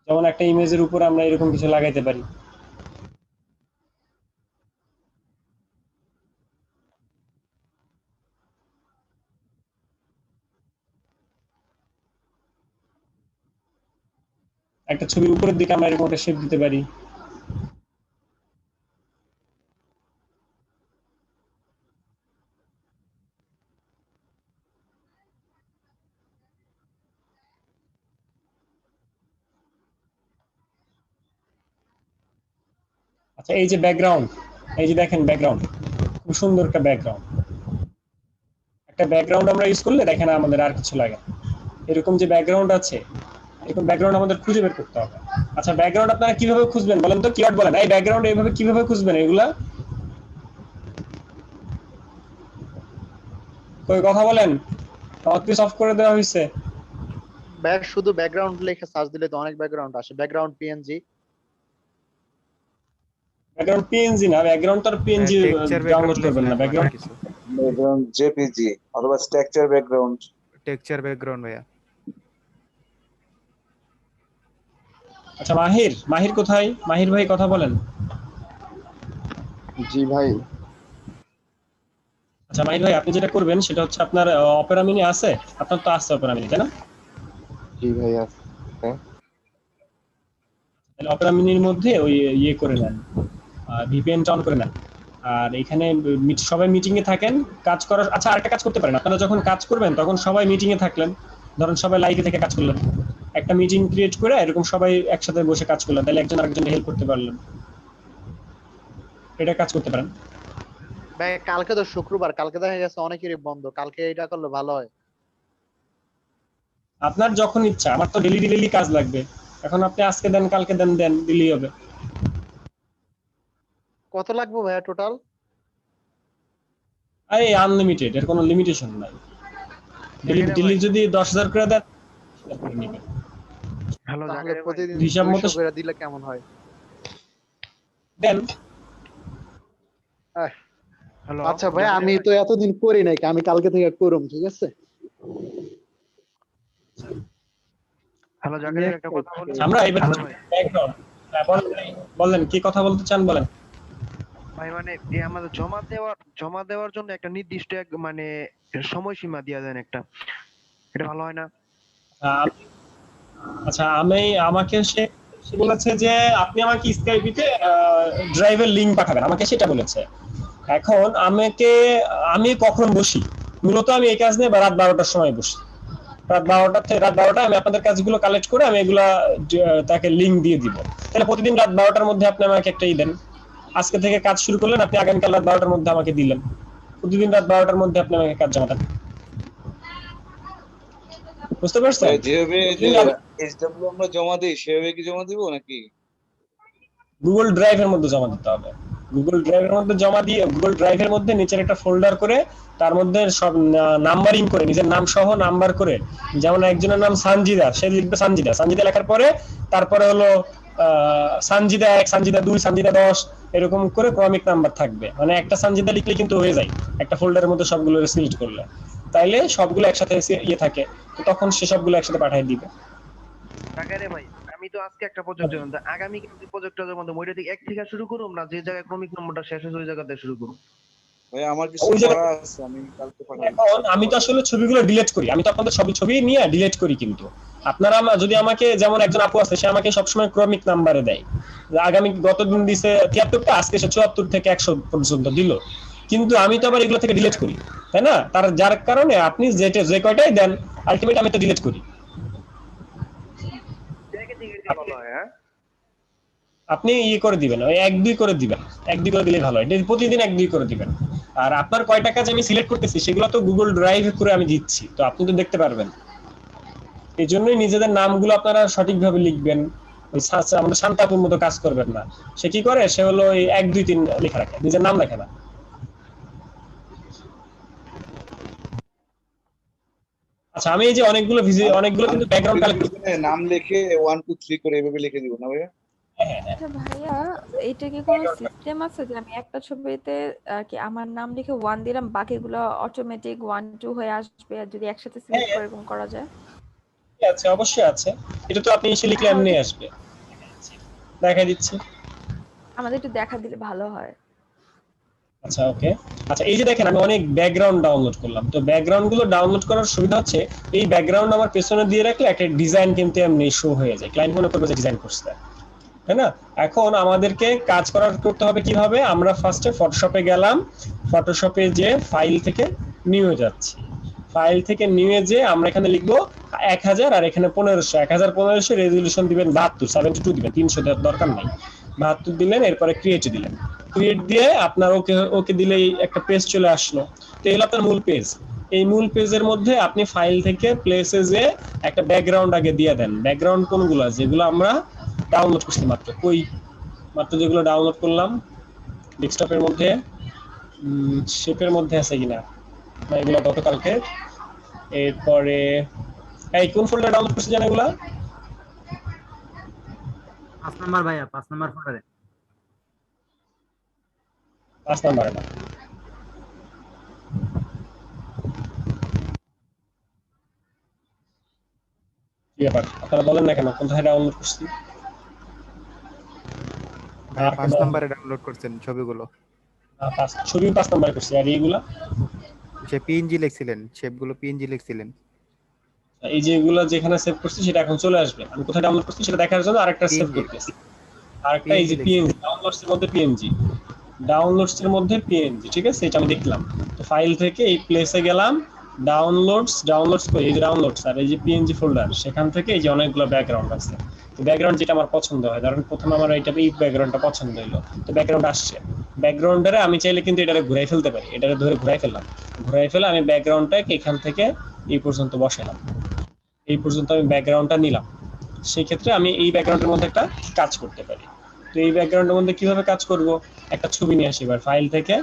S1: যেমন একটা ইমেজের উপর আমরা এরকম কিছু লাগাইতে পারি। একটা ছবির উপরের দিকে আমরা এরকম একটা শেপ দিতে পারি। আচ্ছা, এই যে ব্যাকগ্রাউন্ড, এই যে দেখেন ব্যাকগ্রাউন্ড, খুব সুন্দর একটা ব্যাকগ্রাউন্ড। একটা ব্যাকগ্রাউন্ড আমরা ইউজ করলে দেখেন আমাদের আর কিছু লাগে না। এরকম যে ব্যাকগ্রাউন্ড আছে, এরকম ব্যাকগ্রাউন্ড আমাদের খুঁজে বের করতে হবে। আচ্ছা, ব্যাকগ্রাউন্ড আপনারা কিভাবে খুঁজবেন বলেন তো, কিওয়ার্ড বলেন, এই ব্যাকগ্রাউন্ড এইভাবে কিভাবে খুঁজবেন এগুলা? কই কথা বলেন, মাউথপিস অফ করে দেওয়া হয়েছে।
S3: ভাইয়া শুধু ব্যাকগ্রাউন্ড লিখে সার্চ দিলে তো অনেক ব্যাকগ্রাউন্ড আসে। Background PNG.
S1: ব্যাকগ্রাউন্ড পিএনজি না, ব্যাকগ্রাউন্ড তো আর পিএনজি
S4: টেক্সচার
S1: ডাউনলোড
S4: ব্যাকগ্রাউন্ড
S1: করবেন না।
S4: লিখলাম আর
S1: ব্যাকগ্রাউন্ড
S4: কিছু।
S6: ব্যাকগ্রাউন্ড জেপিজি অথবা স্ট্রাকচার ব্যাকগ্রাউন্ড।
S4: টেক্সচার ব্যাকগ্রাউন্ড ভাইয়া।
S1: আচ্ছা, মাহির কোথায়? মাহির ভাই কথা বলেন।
S8: জি ভাই।
S1: আচ্ছা মাহির ভাই, আপনি যেটা করবেন সেটা হচ্ছে আপনার অপেরা মিনি আছে? আপনার তো আছে অপেরা মিনি, তাই না?
S8: জি ভাই আছে।
S1: তাহলে অপেরা মিনির মধ্যে ওই ইয়ে করে নেন, ভিপিএনটা অন করে নেন। আর এখানে সবাই মিটিং এ থাকেন কাজ করার। আচ্ছা, আরেকটা কাজ করতে পারেন, আপনারা যখন কাজ করবেন তখন সবাই মিটিং এ থাকলেন, ধরেন সবাই লাইভে থেকে কাজ করলেন, একটা মিটিং ক্রিয়েট করে এরকম সবাই একসাথে বসে কাজ করলেন, তাহলে একজন আরেকজনকে হেল্প করতে পারলেন। এটা কাজ করতে পারেন।
S3: ভাই কালকে তো শুক্রবার, কালকে দেখা গেছে অনেকেরই বন্ধ, কালকে এটা করলে ভালো হয়।
S1: আপনার যখন ইচ্ছা, আমার তো ডেলি ডেলি কাজ লাগবে, এখন আপনি আজকে দেন কালকে দেন, দিলেই হবে।
S3: কত লাগবে ভাইয়া টোটাল?
S1: আরে আনলিমিটেড, এর কোনো লিমিটেশন নাই। ডেলি যদি 10,000 করে দেন সেটা করে নিবেন।
S9: হ্যালো
S3: তাহলে
S9: জাকির ভাই,
S3: প্রতিদিন
S1: হিসাব মতো
S3: 200 করে দিলে কেমন হয়?
S1: দেন।
S9: হ্যালো
S3: আচ্ছা ভাই, আমি তো এতদিন করি নাই, আমি কালকে থেকে করুম, ঠিক আছে?
S9: হ্যালো জাকির ভাই, একটা কথা বলি।
S1: আমরা এবার ব্যাকগ্রাউন্ড বলেন কি কথা বলতে চান বলেন।
S9: ভাই মানে আমাদের জমা দেওয়ার জন্য একটা নির্দিষ্ট মানে সময়সীমা দেওয়া দেন একটা, এটা ভালো হয় না?
S1: আচ্ছা আমাকে সে বলেছে যে আপনি আমাকে স্কাইপিতে ড্রাইভের লিংক পাঠাবেন, আমাকে সেটা বলেছে। এখন আমি কখন বসি, মূলত আমি এই কাজ নিয়ে রাত 12টার সময় বসি। রাত 12টায় আমি আপনাদের কাজগুলো কালেক্ট করে আমি এগুলা তাকে লিংক দিয়ে দিব। তাহলে প্রতিদিন রাত 12টার মধ্যে আপনি আমাকে একটা দেন। আজকে থেকে কাজ শুরু করলেন, আপনি আগামীকাল রাত 12টার মধ্যে আমাকে দিলেন। প্রতিদিন রাত 12টার মধ্যে আপনি আমাকে কাজ জমা দেন। বুঝতে পারছেন?
S6: যেভাবে এসডব্লিউ আমরা জমা দিই সেভাবে কি জমা দিব নাকি?
S1: গুগল ড্রাইভের মধ্যে জমা দিতে হবে। গুগল ড্রাইভের মধ্যে জমা দিয়ে গুগল ড্রাইভের মধ্যে নিচের একটা ফোল্ডার করে তার মধ্যে সব নাম্বারিং করে নিজের নাম সহ নাম্বার করে, যেমন একজনের নাম সানজিদা, সে লিখবে সানজিদা লেখার পরে তারপরে হলো সানজিদা 1, সানজিদা 2, সানজিদা 10 এরকম করে ক্রমিক নাম্বার থাকবে। মানে একটা সানজিদা লিখলে কিন্তু হয়ে যায় একটা ফোল্ডারের মধ্যে সবগুলো সিলেক্ট করলে, তাইলে সবগুলো একসাথে থাকে, তো তখন সে সবগুলো একসাথে পাঠিয়ে দিবে।
S9: জাকির ভাই, আমি তো আজকে একটা প্রজেক্ট দিলাম, আগামী কালকে প্রজেক্টের মধ্যে ওইটা থেকে 1 থেকে শুরু করুম না যে জায়গায় ক্রমিক নম্বরটা শেষ হয়েছে ওই জায়গা থেকে শুরু করুম?
S6: ভাই আমার কিছু করা আছে, আমি কালকে পাঠাবো।
S1: এখন আমি তো আসলে ছবিগুলো ডিলিট করি, আমি তো আপনাদের ছবি নিয়ে ডিলিট করি, কিন্তু আপনারা যদি আমাকে, যেমন একজন আপু আছে সে আমাকে সবসময় ক্রমিক নাম্বারে দেয়, আগামী গতদিন দিছে 73টা, আজকে সে 74 থেকে 100 পর্যন্ত দিল, কিন্তু আমি তো আবার এগুলো থেকে ডিলিট করি, তাই না? যার কারণে আপনি যে কয়টাই দেন আলটিমেট আমি তো ডিলিট করি।
S9: ভালো হয়, হ্যাঁ?
S1: আপনি করে দিবেন, ওই 1-2 করে দিবেন, 1-2 করে দিলেই ভালো হয়। প্রতিদিন 1-2 করে দিবেন। আর আপনার কয়টা কাজ আমি সিলেক্ট করতেছি সেগুলো তো গুগল ড্রাইভে করে আমি দিচ্ছি, তো আপনি তো দেখতে পারবেন। এই জন্যই নিজেদের নামগুলো আপনারা সঠিকভাবে লিখবেন। ওই আমাদের শান্তাপুর মতো কাজ করবেন না। সে কি করে, সে হলো ওই 1, 2, 3 লেখা রাখে, নিজের নাম লেখে না। আচ্ছা, আমি এই যে অনেকগুলো কিন্তু ব্যাকগ্রাউন্ড কালেক্ট
S6: নাম লিখে 1 2 3 করে এভাবে লিখে দিব না ভাইয়া?
S10: আচ্ছা ভাইয়া, এটা কি কোনো সিস্টেম আছে যে আমি একটা ছবিতে কি আমার নাম লিখে 1 দিলাম, বাকিগুলো অটোমেটিক 1 2 হয়ে আসবে, আর যদি একসাথে সিলেক্ট করে এরকম করা যায়?
S1: আছে, অবশ্যই আছে। এটা তো আপনি এসে লিখলে এমনি আসবে। দেখাই দিচ্ছি।
S10: আমাদের একটু দেখা দিলে ভালো হয়।
S1: আচ্ছা, ওকে। আচ্ছা, এই যে দেখেন আমি অনেক ব্যাকগ্রাউন্ড ডাউনলোড করলাম, তো ব্যাকগ্রাউন্ড গুলো ডাউনলোড করার সুবিধা হচ্ছে এই ব্যাকগ্রাউন্ড আমার পেছনে দিয়ে রাখলে একটা ডিজাইন কিন্তু এমনি শো হয়ে যায়, ক্লায়েন্ট মনে করবে যে ডিজাইন করছে, তাই না? এখন আমাদেরকে কাজ করতে হবে কিভাবে, আমরা ফার্স্টে ফটোশপে গেলাম, ফটোশপে যে ফাইল থেকে নিয়ে যাচ্ছি, ফাইল থেকে নিয়ে যে আমরা এখানে লিখবো 1000 আর এখানে 1500, 1500 রেজলিউশন দিবেন 72 দিবেন, 300 দেওয়ার দরকার নাই, 72 দিলেন, এরপরে ক্রিয়েট দিলেন, ক্রিয়েট দিয়ে আপনার ওকে দিলেই একটা পেজ চলে আসলো। তো এই হলো আপনার মূল পেজ। এই মূল পেজের মধ্যে আপনি ফাইল থেকে প্লেসে যে একটা ব্যাকগ্রাউন্ড আগে দিয়ে দেন। ব্যাকগ্রাউন্ড কোনগুলো, যেগুলো আমরা ডাউনলোড করছি মাত্র যেগুলো ডাউনলোড করলাম ডেস্কটপের মধ্যে, শেপের মধ্যে আছে কিনা, এগুলো গতকালকে। এরপরে এই কোন ফোল্ডার ডাউনলোড করছি জানেন এগুলা?
S11: 5 নাম্বার ভাইয়া, 5 নাম্বার ফোল্ডারে।
S1: 5 নাম্বারে না, কি ব্যাপার আপনারা বলেন না কেন কোথায় ডাউনলোড করছি?
S4: 5 নম্বরে ডাউনলোড করছেন ছবিগুলো।
S1: ছবি 5 নাম্বারে করছি, আর এইগুলা
S4: সে পিএনজি লিখছিলেন, শেপগুলো পিএনজি লিখছিলেন।
S1: এই যে এগুলা যেখানে সেভ করছি সেটা এখন চলে আসবে, আমি কোথায় ডাউনলোড করছি সেটা দেখার জন্য আরেকটা সেভ করতেছি। আরেকটা এই যে পিএনজি ডাউনলোডস এর মধ্যে পিএনজি, ঠিক আছে, এটা আমি দেখলাম। তো ফাইল থেকে এই প্লেসে গেলাম, ডাউনলোডস এই যে ডাউনলোডস আর এই যে পিএনজি ফোল্ডার, সেখান থেকে এই যে অনেকগুলো ব্যাকগ্রাউন্ড আছে। তো ব্যাকগ্রাউন্ড যেটা আমার পছন্দ হয়, ধরেন প্রথমে আমার এই ব্যাকগ্রাউন্ডটা পছন্দ হলো, তো ব্যাকগ্রাউন্ড আসছে। ব্যাকগ্রাউন্ডারে আমি চাইলে কিন্তু এটারে ঘুরাই ফেলতে পারি, এটারে ধরে ঘুরাই ফেলে আমি ব্যাকগ্রাউন্ডটাকে এখান থেকে এই পর্যন্ত বসালাম। এই পর্যন্ত আমি ব্যাকগ্রাউন্ডটা নিলাম। সেই ক্ষেত্রে আমি এই ব্যাকগ্রাউন্ডের মধ্যে একটা কাজ করতে পারি। তো এই ব্যাকগ্রাউন্ডের মধ্যে কিভাবে কাজ করব, একটা ছবি নিয়ে আসি এবার ফাইল থেকে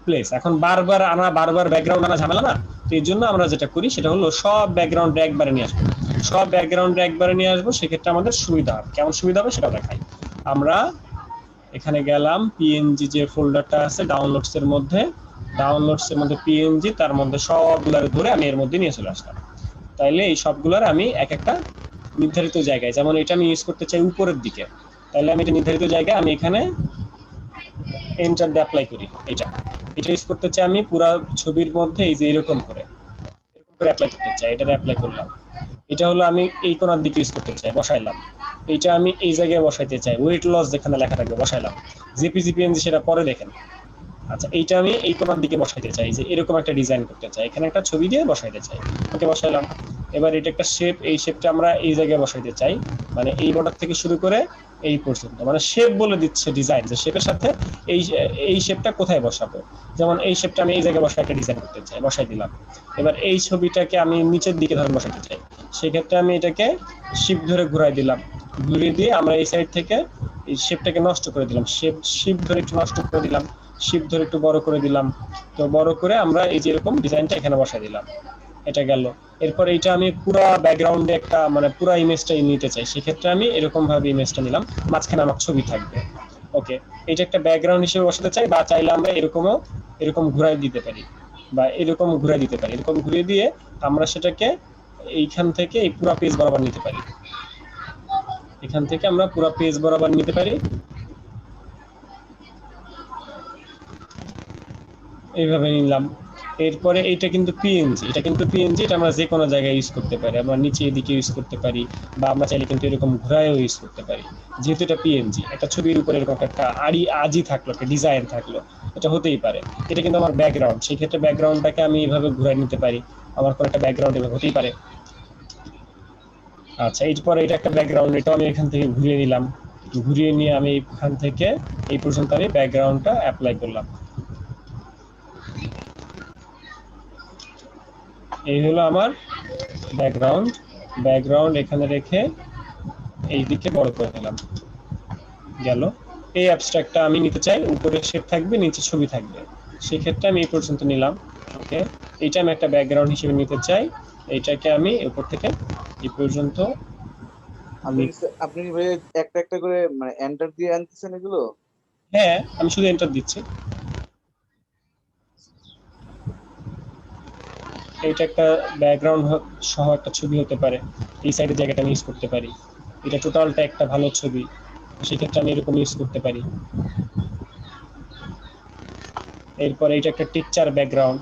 S1: প্লেস। এখন বারবার ব্যাকগ্রাউন্ড আনা ঝামেলা না, তো এই জন্য আমরা যেটা করি সেটা হলো সব ব্যাকগ্রাউন্ড একবারে নিয়ে আসবো। সব ব্যাকগ্রাউন্ড একবারে নিয়ে আসবো, সেক্ষেত্রে আমাদের সুবিধা হবে। কেমন সুবিধা হবে সেটা দেখাই। আমরা এখানে গেলাম, পিএনজি যে ফোল্ডারটা আছে ডাউনলোডস এর মধ্যে পিএনজি, তার মধ্যে সবগুলো ধরে আমি এর মধ্যে নিয়ে চলে আসলাম। তাইলে এই সবগুলোর আমি এক একটা নির্ধারিত জায়গায়, যেমন এটা আমি ইউজ করতে চাই উপরের দিকে, তাহলে আমি এটা নির্ধারিত জায়গায় আমি এখানে এন্টার দিয়ে অ্যাপ্লাই করি। এটা ইউজ করতে চাই আমি পুরো ছবির মধ্যে, এই যে এরকম করে অ্যাপ্লাই করতে চাই, এটা অ্যাপ্লাই করলাম। এটা হলো আমি এই কোণার দিকে ইউজ করতে চাই, বসাইলাম। এটা আমি এই জায়গায় বসাইতে চাই, ওয়েট লস যেখানে লেখা থাকবে বসাইলাম। জেপিজি পিএনজি সেটা পরে দেখেন। আচ্ছা, এইটা আমি এই কোণার দিকে বসাইতে চাই, যে এরকম একটা ডিজাইন করতে চাই, এখানে একটা ছবি দিয়ে বসাইতে চাই। ওকে, বসাইলাম। এবার এটা একটা শেপ, এই শেপটা আমরা এই জায়গায় বসাইতে চাই, মানে এই বর্ডার থেকে শুরু করে এই পর্যন্ত, মানে শেপ বলে দিচ্ছে ডিজাইন, যে শেপের সাথে এই শেপটা কোথায় বসাবো। যেমন এই শেপটা আমি এই জায়গায় বসাই একটা ডিজাইন করতে চাই, বসাই দিলাম। এবার এই ছবিটাকে আমি নিচের দিকে ধরে বসাতে চাই, সেক্ষেত্রে আমি এটাকে শিফট ধরে ঘুরাই দিলাম। ঘুরিয়ে দিয়ে আমরা এই সাইড থেকে এই শেপটাকে নষ্ট করে দিলাম, শিফট ধরে একটু নষ্ট করে দিলাম, শিফট ধরে একটু বড় করে দিলাম। তো বড় করে আমরা এই যে এরকম ডিজাইনটা এখানে বসাই দিলাম, এটা গেল। এরপর এইটা আমি পুরো ব্যাকগ্রাউন্ডে একটা মানে পুরো ইমেজটাই নিতে চাই, সেক্ষেত্রে আমি এরকম ভাবে ইমেজটা নিলাম, মাঝখানে আমার ছবি থাকবে। ওকে, এটা একটা ব্যাকগ্রাউন্ড হিসেবে বসাতে চাই, বা চাইলে আমরা এরকম ঘুরাই দিতে পারি, বা এরকম ঘুরাই দিতে পারি। এরকম ঘুরিয়ে দিয়ে আমরা সেটাকে এইখান থেকে এই পুরো পেজ বরাবর নিতে পারি, এখান থেকে আমরা পুরো পেজ বরাবর নিতে পারি। এইভাবে নিলাম। এরপরে এটা কিন্তু পিএনজি, এটা আমরা যে কোনো জায়গায় ইউজ করতে পারি, আমরা নিচে এদিকে ইউজ করতে পারি, বা আমরা চাইলে কিন্তু এরকম ঘুরায়ও ইউজ করতে পারি। যেহেতু এটা পিএনজি, একটা ছবির উপরে এরকম একটা আজি থাকলো, একটা ডিজাইন থাকলো, এটা হতেই পারে। এটা কিন্তু আমার ব্যাকগ্রাউন্ড, সেই ক্ষেত্রে ব্যাকগ্রাউন্ডটাকে আমি এইভাবে ঘুরাই নিতে পারি, আমার কোনো একটা ব্যাকগ্রাউন্ড এভাবে হতেই পারে। আচ্ছা, এরপরে এটা একটা ব্যাকগ্রাউন্ড, এটাও আমি এখান থেকে ঘুরিয়ে নিলাম। ঘুরিয়ে নিয়ে আমি এখান থেকে এই পর্যন্ত আমি ব্যাকগ্রাউন্ডটা অ্যাপ্লাই করলাম। এই হলো আমার ব্যাকগ্রাউন্ড এখানে রেখে এই দিকে বড় করে দিলাম, গেল। এই অ্যাবস্ট্রাক্টটা আমি নিতে চাই, উপরে শেপ থাকবে, নিচে ছবি থাকবে, সেই ক্ষেত্রে আমি এই পর্যন্ত নিলাম। ওকে, এইটা আমি একটা ব্যাকগ্রাউন্ড হিসেবে নিতে চাই, এইটাকে আমি উপর থেকে এই পর্যন্ত।
S6: আপনি ভাই একটা একটা করে মানে এন্টার দিয়ে আনতেছেন এগুলো?
S1: হ্যাঁ, আমি শুধু এন্টার দিচ্ছি। এইটা একটা ব্যাকগ্রাউন্ড সহ একটা ছবি হতে পারে, এই সাইডের জায়গাটা আমি ইউজ করতে পারি। এটা টোটালটা একটা ভালো ছবি, সেক্ষেত্রে আমি এরকম ইউজ করতে পারি। এরপর এইটা একটা টেক্সচার ব্যাকগ্রাউন্ড,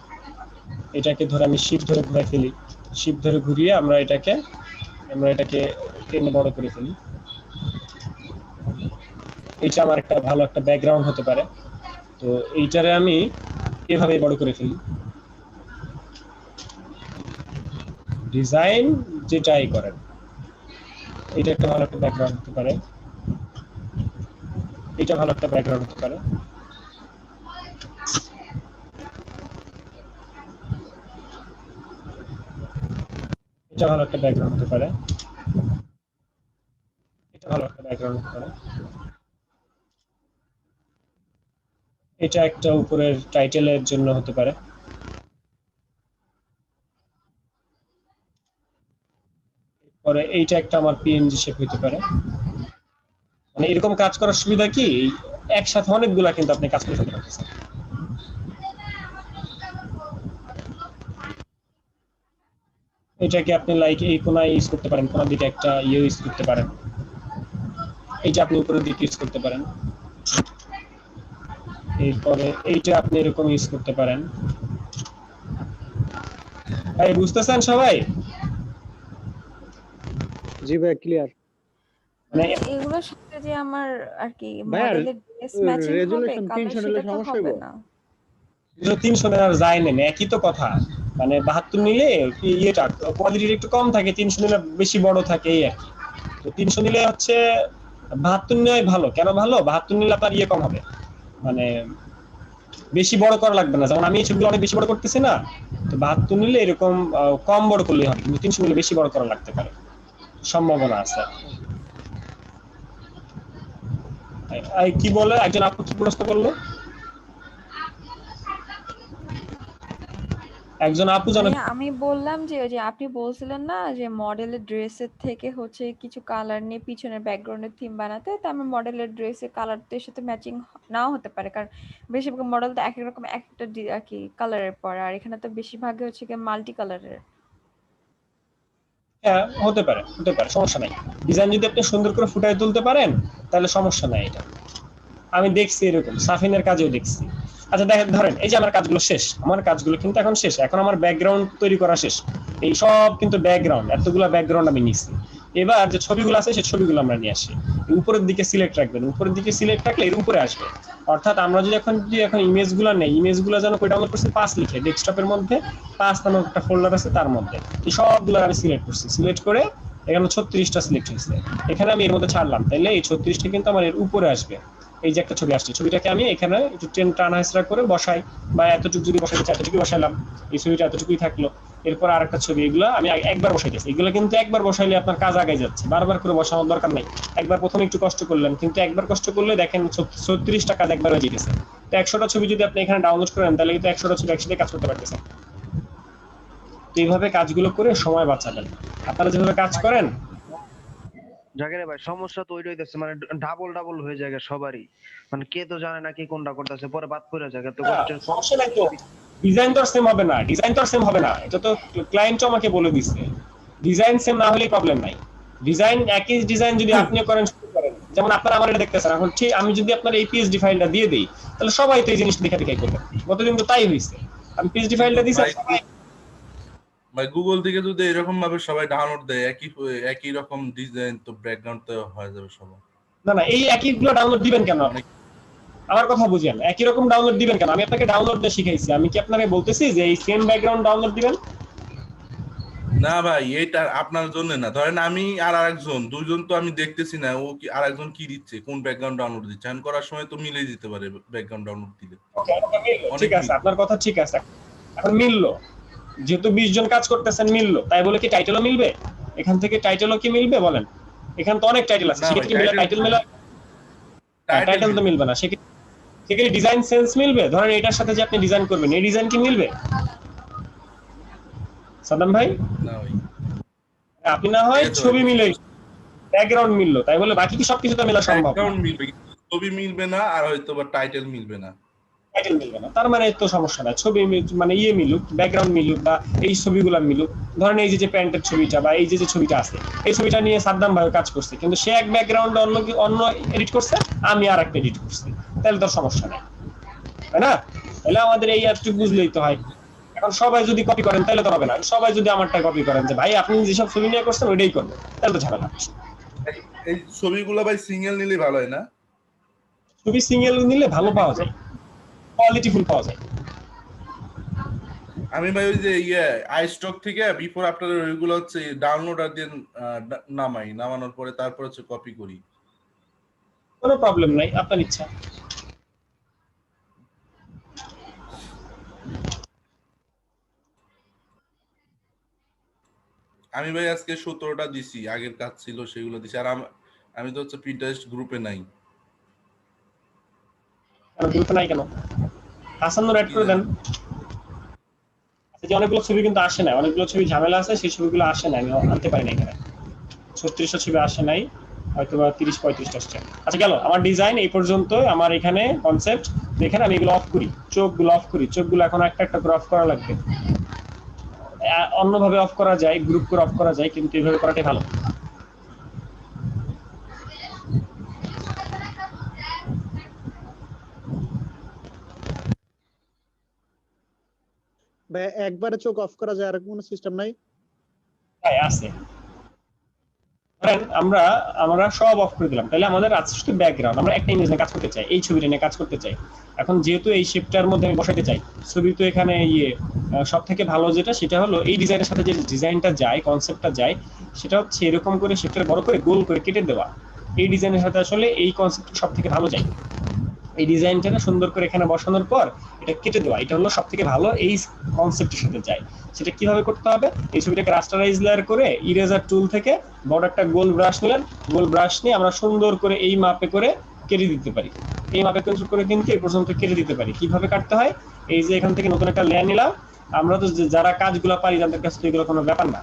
S1: এটাকে ধরে আমি শিফট ধরে ঘুরাই ফেলি, শিফট ধরে ঘুরিয়ে আমরা এটাকে টেনে বড় করে ফেলি। এইটা আমার একটা ভালো একটা ব্যাকগ্রাউন্ড হতে পারে, তো এইটারে আমি এভাবে বড় করে ফেলি। ডিজাইন যেটাই করেন, এটা একটা ভালো একটা ব্যাকগ্রাউন্ড হতে পারে, এটা ভালো একটা ব্যাকগ্রাউন্ড হতে পারে। এটা ভালো একটা ব্যাকগ্রাউন্ড হতে পারে, এটা ভালো একটা ব্যাকগ্রাউন্ড হতে পারে। এটা একটা উপরের টাইটেলের জন্য হতে পারে। পরে এইটা একটা আমার পিএনজি শেপ হতে পারে। মানে এরকম কাজ করার সুবিধা কি, একসাথে অনেকগুলা কিন্তু আপনি কাজ করে ফেলতে পারতেছেন। এটাকে আপনি লাইক এই কোনায় ইউজ করতে পারেন, কোনার দিকে একটা ইউজ করতে পারেন, এইটা আপনি উপরের দিকে ইউজ করতে পারেন। এরপরে এইটা আপনি এরকম ইউজ করতে পারেন। ভাই বুঝতেছেন সবাই?
S11: জি ভাই, ক্লিয়ার।
S1: মানে
S10: এগুলোর সাথে যে আমার আর কি
S11: ভাইয়া,
S10: মডেলের ড্রেস ম্যাচিং হবে
S11: রেজুলেশন
S10: কালার,
S11: 300
S10: সেটা
S11: নিলে
S10: তো
S11: সমস্যা
S10: হবে
S11: হইব?
S10: না।
S1: 300 আর যায় না, একই তো কথা। মানে 72 নিলে ইয়েটা কোয়ালিটি একটু কম থাকে, 300 নিলে বেশি বড় থাকে, এই আর কি। তো 300 নিলে হচ্ছে 72 নেওয়াই ভালো। কেন ভালো? 72 নিলে আপনার ইয়ে কম হবে, মানে বেশি বড় করা লাগবে না, যেমন আমি এই ছবিগুলো অনেক বেশি বড় করতেছি না, তো 72 নিলে এরকম কম বড় করলেই হবে, কিন্তু 300 নিলে বেশি বড় করা লাগতে পারে, সম্ভাবনা আছে। কি বলে একজন আপু কি প্রশ্ন করলো? একজন আপু জানো
S10: ভাইয়া আমি বললাম যে ওই যে আপনি বলছিলেন না যে মডেলের ড্রেসের থেকে হচ্ছে কিছু কালার নিয়ে পিছনের ব্যাকগ্রাউন্ডের থিম বানাতে, তো আমার মডেলের ড্রেসের কালারদের সাথে ম্যাচিং নাও হতে পারে, কারণ বেশিরভাগ মডেল তো এক এক রকম এক একটা আর কি কালারের পরে, আর এখানে তো বেশিরভাগই হচ্ছে কি মাল্টি কালারের।
S1: হ্যাঁ হতে পারে, হতে পারে, সমস্যা নাই। ডিজাইন যদি আপনি সুন্দর করে ফুটিয়ে তুলতে পারেন তাহলে সমস্যা নাই। এটা আমি দেখছি, এরকম সাফিনের কাজেও দেখছি। আচ্ছা দেখেন, ধরেন এই যে আমার কাজগুলো শেষ, আমার কাজগুলো কিন্তু এখন শেষ, এখন আমার ব্যাকগ্রাউন্ড তৈরি করা শেষ, এই সব কিন্তু ব্যাকগ্রাউন্ড, এতগুলো ব্যাকগ্রাউন্ড আমি নিচ্ছি। এবার যে ছবিগুলো আছে সেই ছবিগুলো আমরা নিয়ে আসি, উপরের দিকে সিলেক্ট রাখবেন, উপরের দিকে সিলেক্ট রাখলে এর উপরে আসবে। অর্থাৎ আমরা যদি এখন ইমেজগুলো নেই, ইমেজগুলো যেন কই ডাউনলোড করছি 5 লিখে ডেস্কটপের মধ্যে 5 নামক একটা ফোল্ডার আছে, তার মধ্যে এই সবগুলো আমি সিলেক্ট করছি। সিলেক্ট করে এখানে 36টা সিলেক্ট হয়েছে, এখানে আমি এর মধ্যে ছাড়লাম, তাহলে এই 36টা কিন্তু আমার এর উপরে আসবে। এই যে একটা ছবি আসছে, ছবিটাকে আমি এখানে একটু টানা হেঁচড়া করে বসাই, বা এতটুকু যদি বসাইতে চাই এতটুকু বসাইলাম, এই ছবিটা এতটুকুই থাকলো। এরপর আরেকটা ছবি, এগুলো আমি একবার বসাইতেছি, এগুলো কিন্তু একবার বসাইলে আপনার কাজ আগে যাচ্ছে, বারবার করে বসানোর দরকার নাই। একবার প্রথমে একটু কষ্ট করলেন, কিন্তু একবার কষ্ট করলে দেখেন 36টা কাজ একবার হয়ে যেতেছে। তো 100টা ছবি যদি আপনি এখানে ডাউনলোড করেন তাহলে কিন্তু 100টা ছবি একসাথে কাজ করতে পারতেছেন। তো এইভাবে কাজগুলো করে সময় বাঁচাবেন। আপনারা যেভাবে কাজ করেন,
S9: জাকির ভাই সমস্যা তো ওইটাই হইতেছে, মানে ডাবল ডাবল হয়ে যায় সবারই, মানে কে তো জানে না কি কোনটা করতেছে, পরে বাদ পড়ে যায় তো
S1: সমস্যা নাই। তো ডিজাইন তো সেম হবে না, ডিজাইন তো সেম হবে না, এটা তো ক্লায়েন্টও আমাকে বলে দিচ্ছে। ডিজাইন সেম না হলে প্রবলেম নাই। ডিজাইন একই ডিজাইন যদি আপনিও করেন, শুরু করেন, যেমন আপনারা আমার এটা দেখতেছেন এখন, ঠিক আমি যদি আপনার এই পিএইচডি ফাইলটা দিয়ে দেই তাহলে সবাই তো এই জিনিসটা দেখে দেখে করবে। গতদিন তো তাই হয়েছে, আমি পিএইচডি ফাইলটা দিছি, সবাই
S5: ভাই গুগল থেকে যদি এরকম ভাবে সবাই ডাউনলোড দেয় একই রকম ডিজাইন, তো ব্যাকগ্রাউন্ড তো হয়ে যাবে সবার।
S1: না না, এই একইগুলো ডাউনলোড দিবেন কেন? আমার কথা বুঝেন, একই রকম ডাউনলোড দিবেন কেন? আমি আপনাকে ডাউনলোড দিয়ে শিখাইছি, আমি কি আপনাকে বলতেছি যে এই সেম ব্যাকগ্রাউন্ড ডাউনলোড দিবেন?
S5: না ভাই, এটা আপনার জন্য না। ধরেন আমি আর আরেকজন, দুইজন তো আমি দেখতেছি না ও কি আরেকজন কি দিচ্ছে, কোন ব্যাকগ্রাউন্ড ডাউনলোড দিচ্ছে, আমি করার সময় তো মিলে দিতে পারে ব্যাকগ্রাউন্ড ডাউনলোড দিলে।
S1: ঠিক আছে, আপনার কথা ঠিক আছে। এখন মিললো, যেহেতু 20 জন কাজ করতেছেন, মিললো, তাই বলে কি টাইটেলও মিলবে? এখান থেকে টাইটেলও কি মিলবে বলেন? এখানে তো অনেক টাইটেল আছে, সেক্ষেত্রে কি টাইটেল মিলে? টাইটেল তো মিলবে না, সেক্ষেত্রে ডিজাইন সেন্স মিলবে। ধরেন এটার সাথে যে আপনি ডিজাইন করবেন, এই ডিজাইন কি মিলবে সাদ্দাম ভাই?
S5: না ভাই,
S1: আপনি না হয় ছবি মিলে, ব্যাকগ্রাউন্ড মিললো, তাই বলে বাকি কি সবকিছু তো মেলা সম্ভব?
S5: ব্যাকগ্রাউন্ড মিলবে, ছবি মিলবে না, আর হয়তো বা টাইটেল মিলবে না।
S1: টাইটেল মিলবে না, তার মানে তো সমস্যা নাই। ছবি মানে মিলুক, ব্যাকগ্রাউন্ড মিলুক, বা এই ছবিগুলো মিলুক। ধরেন এই যে প্যান্টের ছবিটা বা এই যে ছবিটা আছে, এই ছবিটা নিয়ে সাদ্দাম ভাই কাজ করছে, কিন্তু সে এক ব্যাকগ্রাউন্ড অন্য এডিট করছে, আমি আর একটা এডিট করছি, তাহলে তো সমস্যা নাই, তাই না? তাহলে আমাদের এই একটু বুঝলেই তো হয়। এখন সবাই যদি কপি করেন তাহলে তো হবে না, সবাই যদি আমারটা কপি করেন যে ভাই আপনি যেসব ছবি নিয়ে করছেন ওইটাই করবেন, তাহলে তো ঝামেলা।
S5: এই ছবিগুলো ভাই সিঙ্গেল নিলে ভালো হয় না?
S1: ছবি সিঙ্গেল নিলে ভালো পাওয়া যায়, কোয়ালিটিফুল পাওয়া যায়।
S5: আমি ভাই ওই যে আইস্টক থেকে বিফোর আফটার ওইগুলো হচ্ছে ডাউনলোড আর দিয়ে নামানোর পরে তারপর হচ্ছে কপি করি।
S1: কোনো প্রবলেম নাই, আপনার ইচ্ছা।
S5: আমি ভাই আজকে 17টা দিছি, আগের কাজ ছিল সেগুলো দিছি। আর আমি তো হচ্ছে পিন্টারেস্ট গ্রুপে নাই।
S1: গ্রুপে নাই কেন? হাসান এড করে দেন। যে অনেকগুলো ছবি কিন্তু আসে না, অনেকগুলো ছবি ঝামেলা আছে, সেই ছবিগুলো আসে না, আমি আনতে পারি না এখানে। 36টা ছবি আসে নাই, হয়তো 30-35টা আসছে। আচ্ছা গেল আমার ডিজাইন এই পর্যন্ত, আমার এখানে কনসেপ্ট। এখানে আমি এগুলো অফ করি, চোখগুলো অফ করি, চোখগুলো এখন একটা একটা করে অফ করা লাগবে। অন্যভাবে অফ করা যায়, গ্রুপ করে অফ করা যায়, কিন্তু এইভাবে করাটাই ভালো।
S12: একবারে চোখ অফ করা যায়, আর কোনো সিস্টেম নাই?
S1: হ্যাঁ আছে। ধরেন আমরা সব অফ করে দিলাম, তাহলে আমাদের আছে শুধু ব্যাকগ্রাউন্ড। আমরা একটা ইমেজ নিয়ে কাজ করতে চাই, এই ছবিটা নিয়ে কাজ করতে চাই। এখন যেহেতু এই শেপটার মধ্যে আমি বসাইতে চাই ছবি, তো এখানে সব থেকে ভালো যেটা সেটা হলো এই ডিজাইনের সাথে যে ডিজাইনটা যায়, কনসেপ্টটা যায়, সেটা হচ্ছে এরকম করে শেপটা বড় করে গোল করে কেটে দেওয়া। এই ডিজাইনের সাথে আসলে এই কনসেপ্ট সব থেকে ভালো যায়। এই ডিজাইনটাকে সুন্দর করে এখানে বসানোর পর এটা কেটে দেওয়া, এটা হলো সব থেকে ভালো এই কনসেপ্টের সাথে যায়। সেটা কিভাবে করতে হবে, এই ছবিটাকে রাস্টারাইজ লেয়ার করে ইরেজার টুল থেকে বড় একটা গোল ব্রাশ নিলেন, গোল ব্রাশ নিয়ে আমরা সুন্দর করে এই মাপে করে কেটে দিতে পারি। এই মাপে করে কিন্তু এই পর্যন্ত কেটে দিতে পারি। কিভাবে কাটতে হয়, এই যে এখান থেকে নতুন একটা লেয়ার নিলাম, আমরা তো যারা কাজগুলো পারি তাদের কাছে তো এগুলো কোনো ব্যাপার না,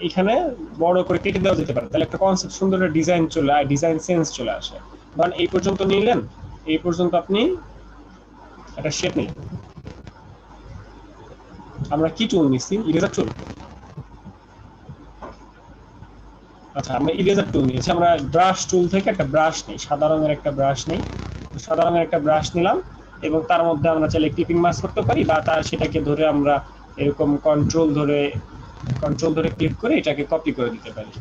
S1: এখানে বড় করে কেটে দেওয়া যেতে পারে, তাহলে একটা কনসেপ্ট সুন্দর একটা ডিজাইন ডিজাইন সেন্স চলে আসে। কারণ এই পর্যন্ত নিলেন, এই পর্যন্ত আপনি একটা শেপ নিলেন, আমরা কি টুল নিচ্ছি, ইরেজার টুল। আচ্ছা, আমরা ইরেজার টুল নিয়েছি, আমরা ব্রাশ টুল থেকে একটা ব্রাশ নেই, সাদা রঙের একটা ব্রাশ নেই, সাদা রঙের একটা ব্রাশ নিলাম এবং তার মধ্যে আমরা চাইলে ক্লিপিং মাস্ক করতে পারি বা তার সেটাকে ধরে আমরা এরকম কন্ট্রোল ধরে ক্লিক করে এটাকে কপি করে দিতে পারি,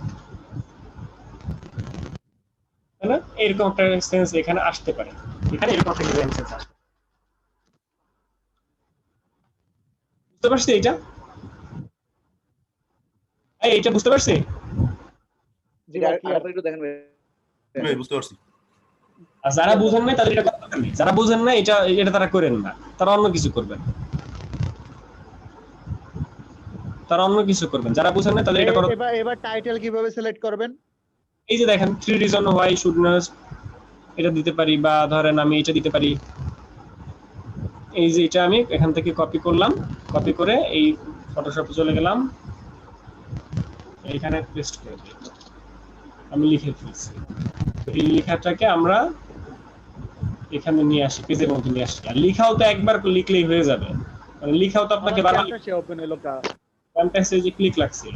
S1: তাই না? এরকম একটা সেন্স এখানে আসতে পারে, এখানে এরকম একটা ডিজাইন সেন্স আসে। বুঝতে পারছি এইটা বুঝতে পারছি।
S6: আরেকবার একটু দেখেন ভাই।
S5: বুঝতে পারছি।
S1: আর যারা বুঝেন নাই তাদের এটা করার দরকার নেই, যারা বুঝেন না এটা তারা করেন না, তারা অন্য কিছু করবেন, যারা বুঝেন না তাদের এটা করার।
S12: এবার টাইটেল কিভাবে সিলেক্ট করবেন?
S1: এই যে দেখেন 3 reason why should not, এটা দিতে পারি, বা ধরেন আমি এটা দিতে পারি। এই যে এটা আমি এখান থেকে কপি করলাম, কপি করে এই ফটোশপে চলে গেলাম, এইখানে পেস্ট করে দিই, আমি লিখে ফেলছি। এই লেখাটাকে আমরা এখানে নিয়ে আসি, পেজের মধ্যে নিয়ে আসি। আর লেখাও তো একবার লিখলেই হয়ে যাবে, মানে লেখাও তো আপনাকে বারবার
S12: ওপেন হলো কা
S1: ক্যানভাসে যে ক্লিক লাগছিল,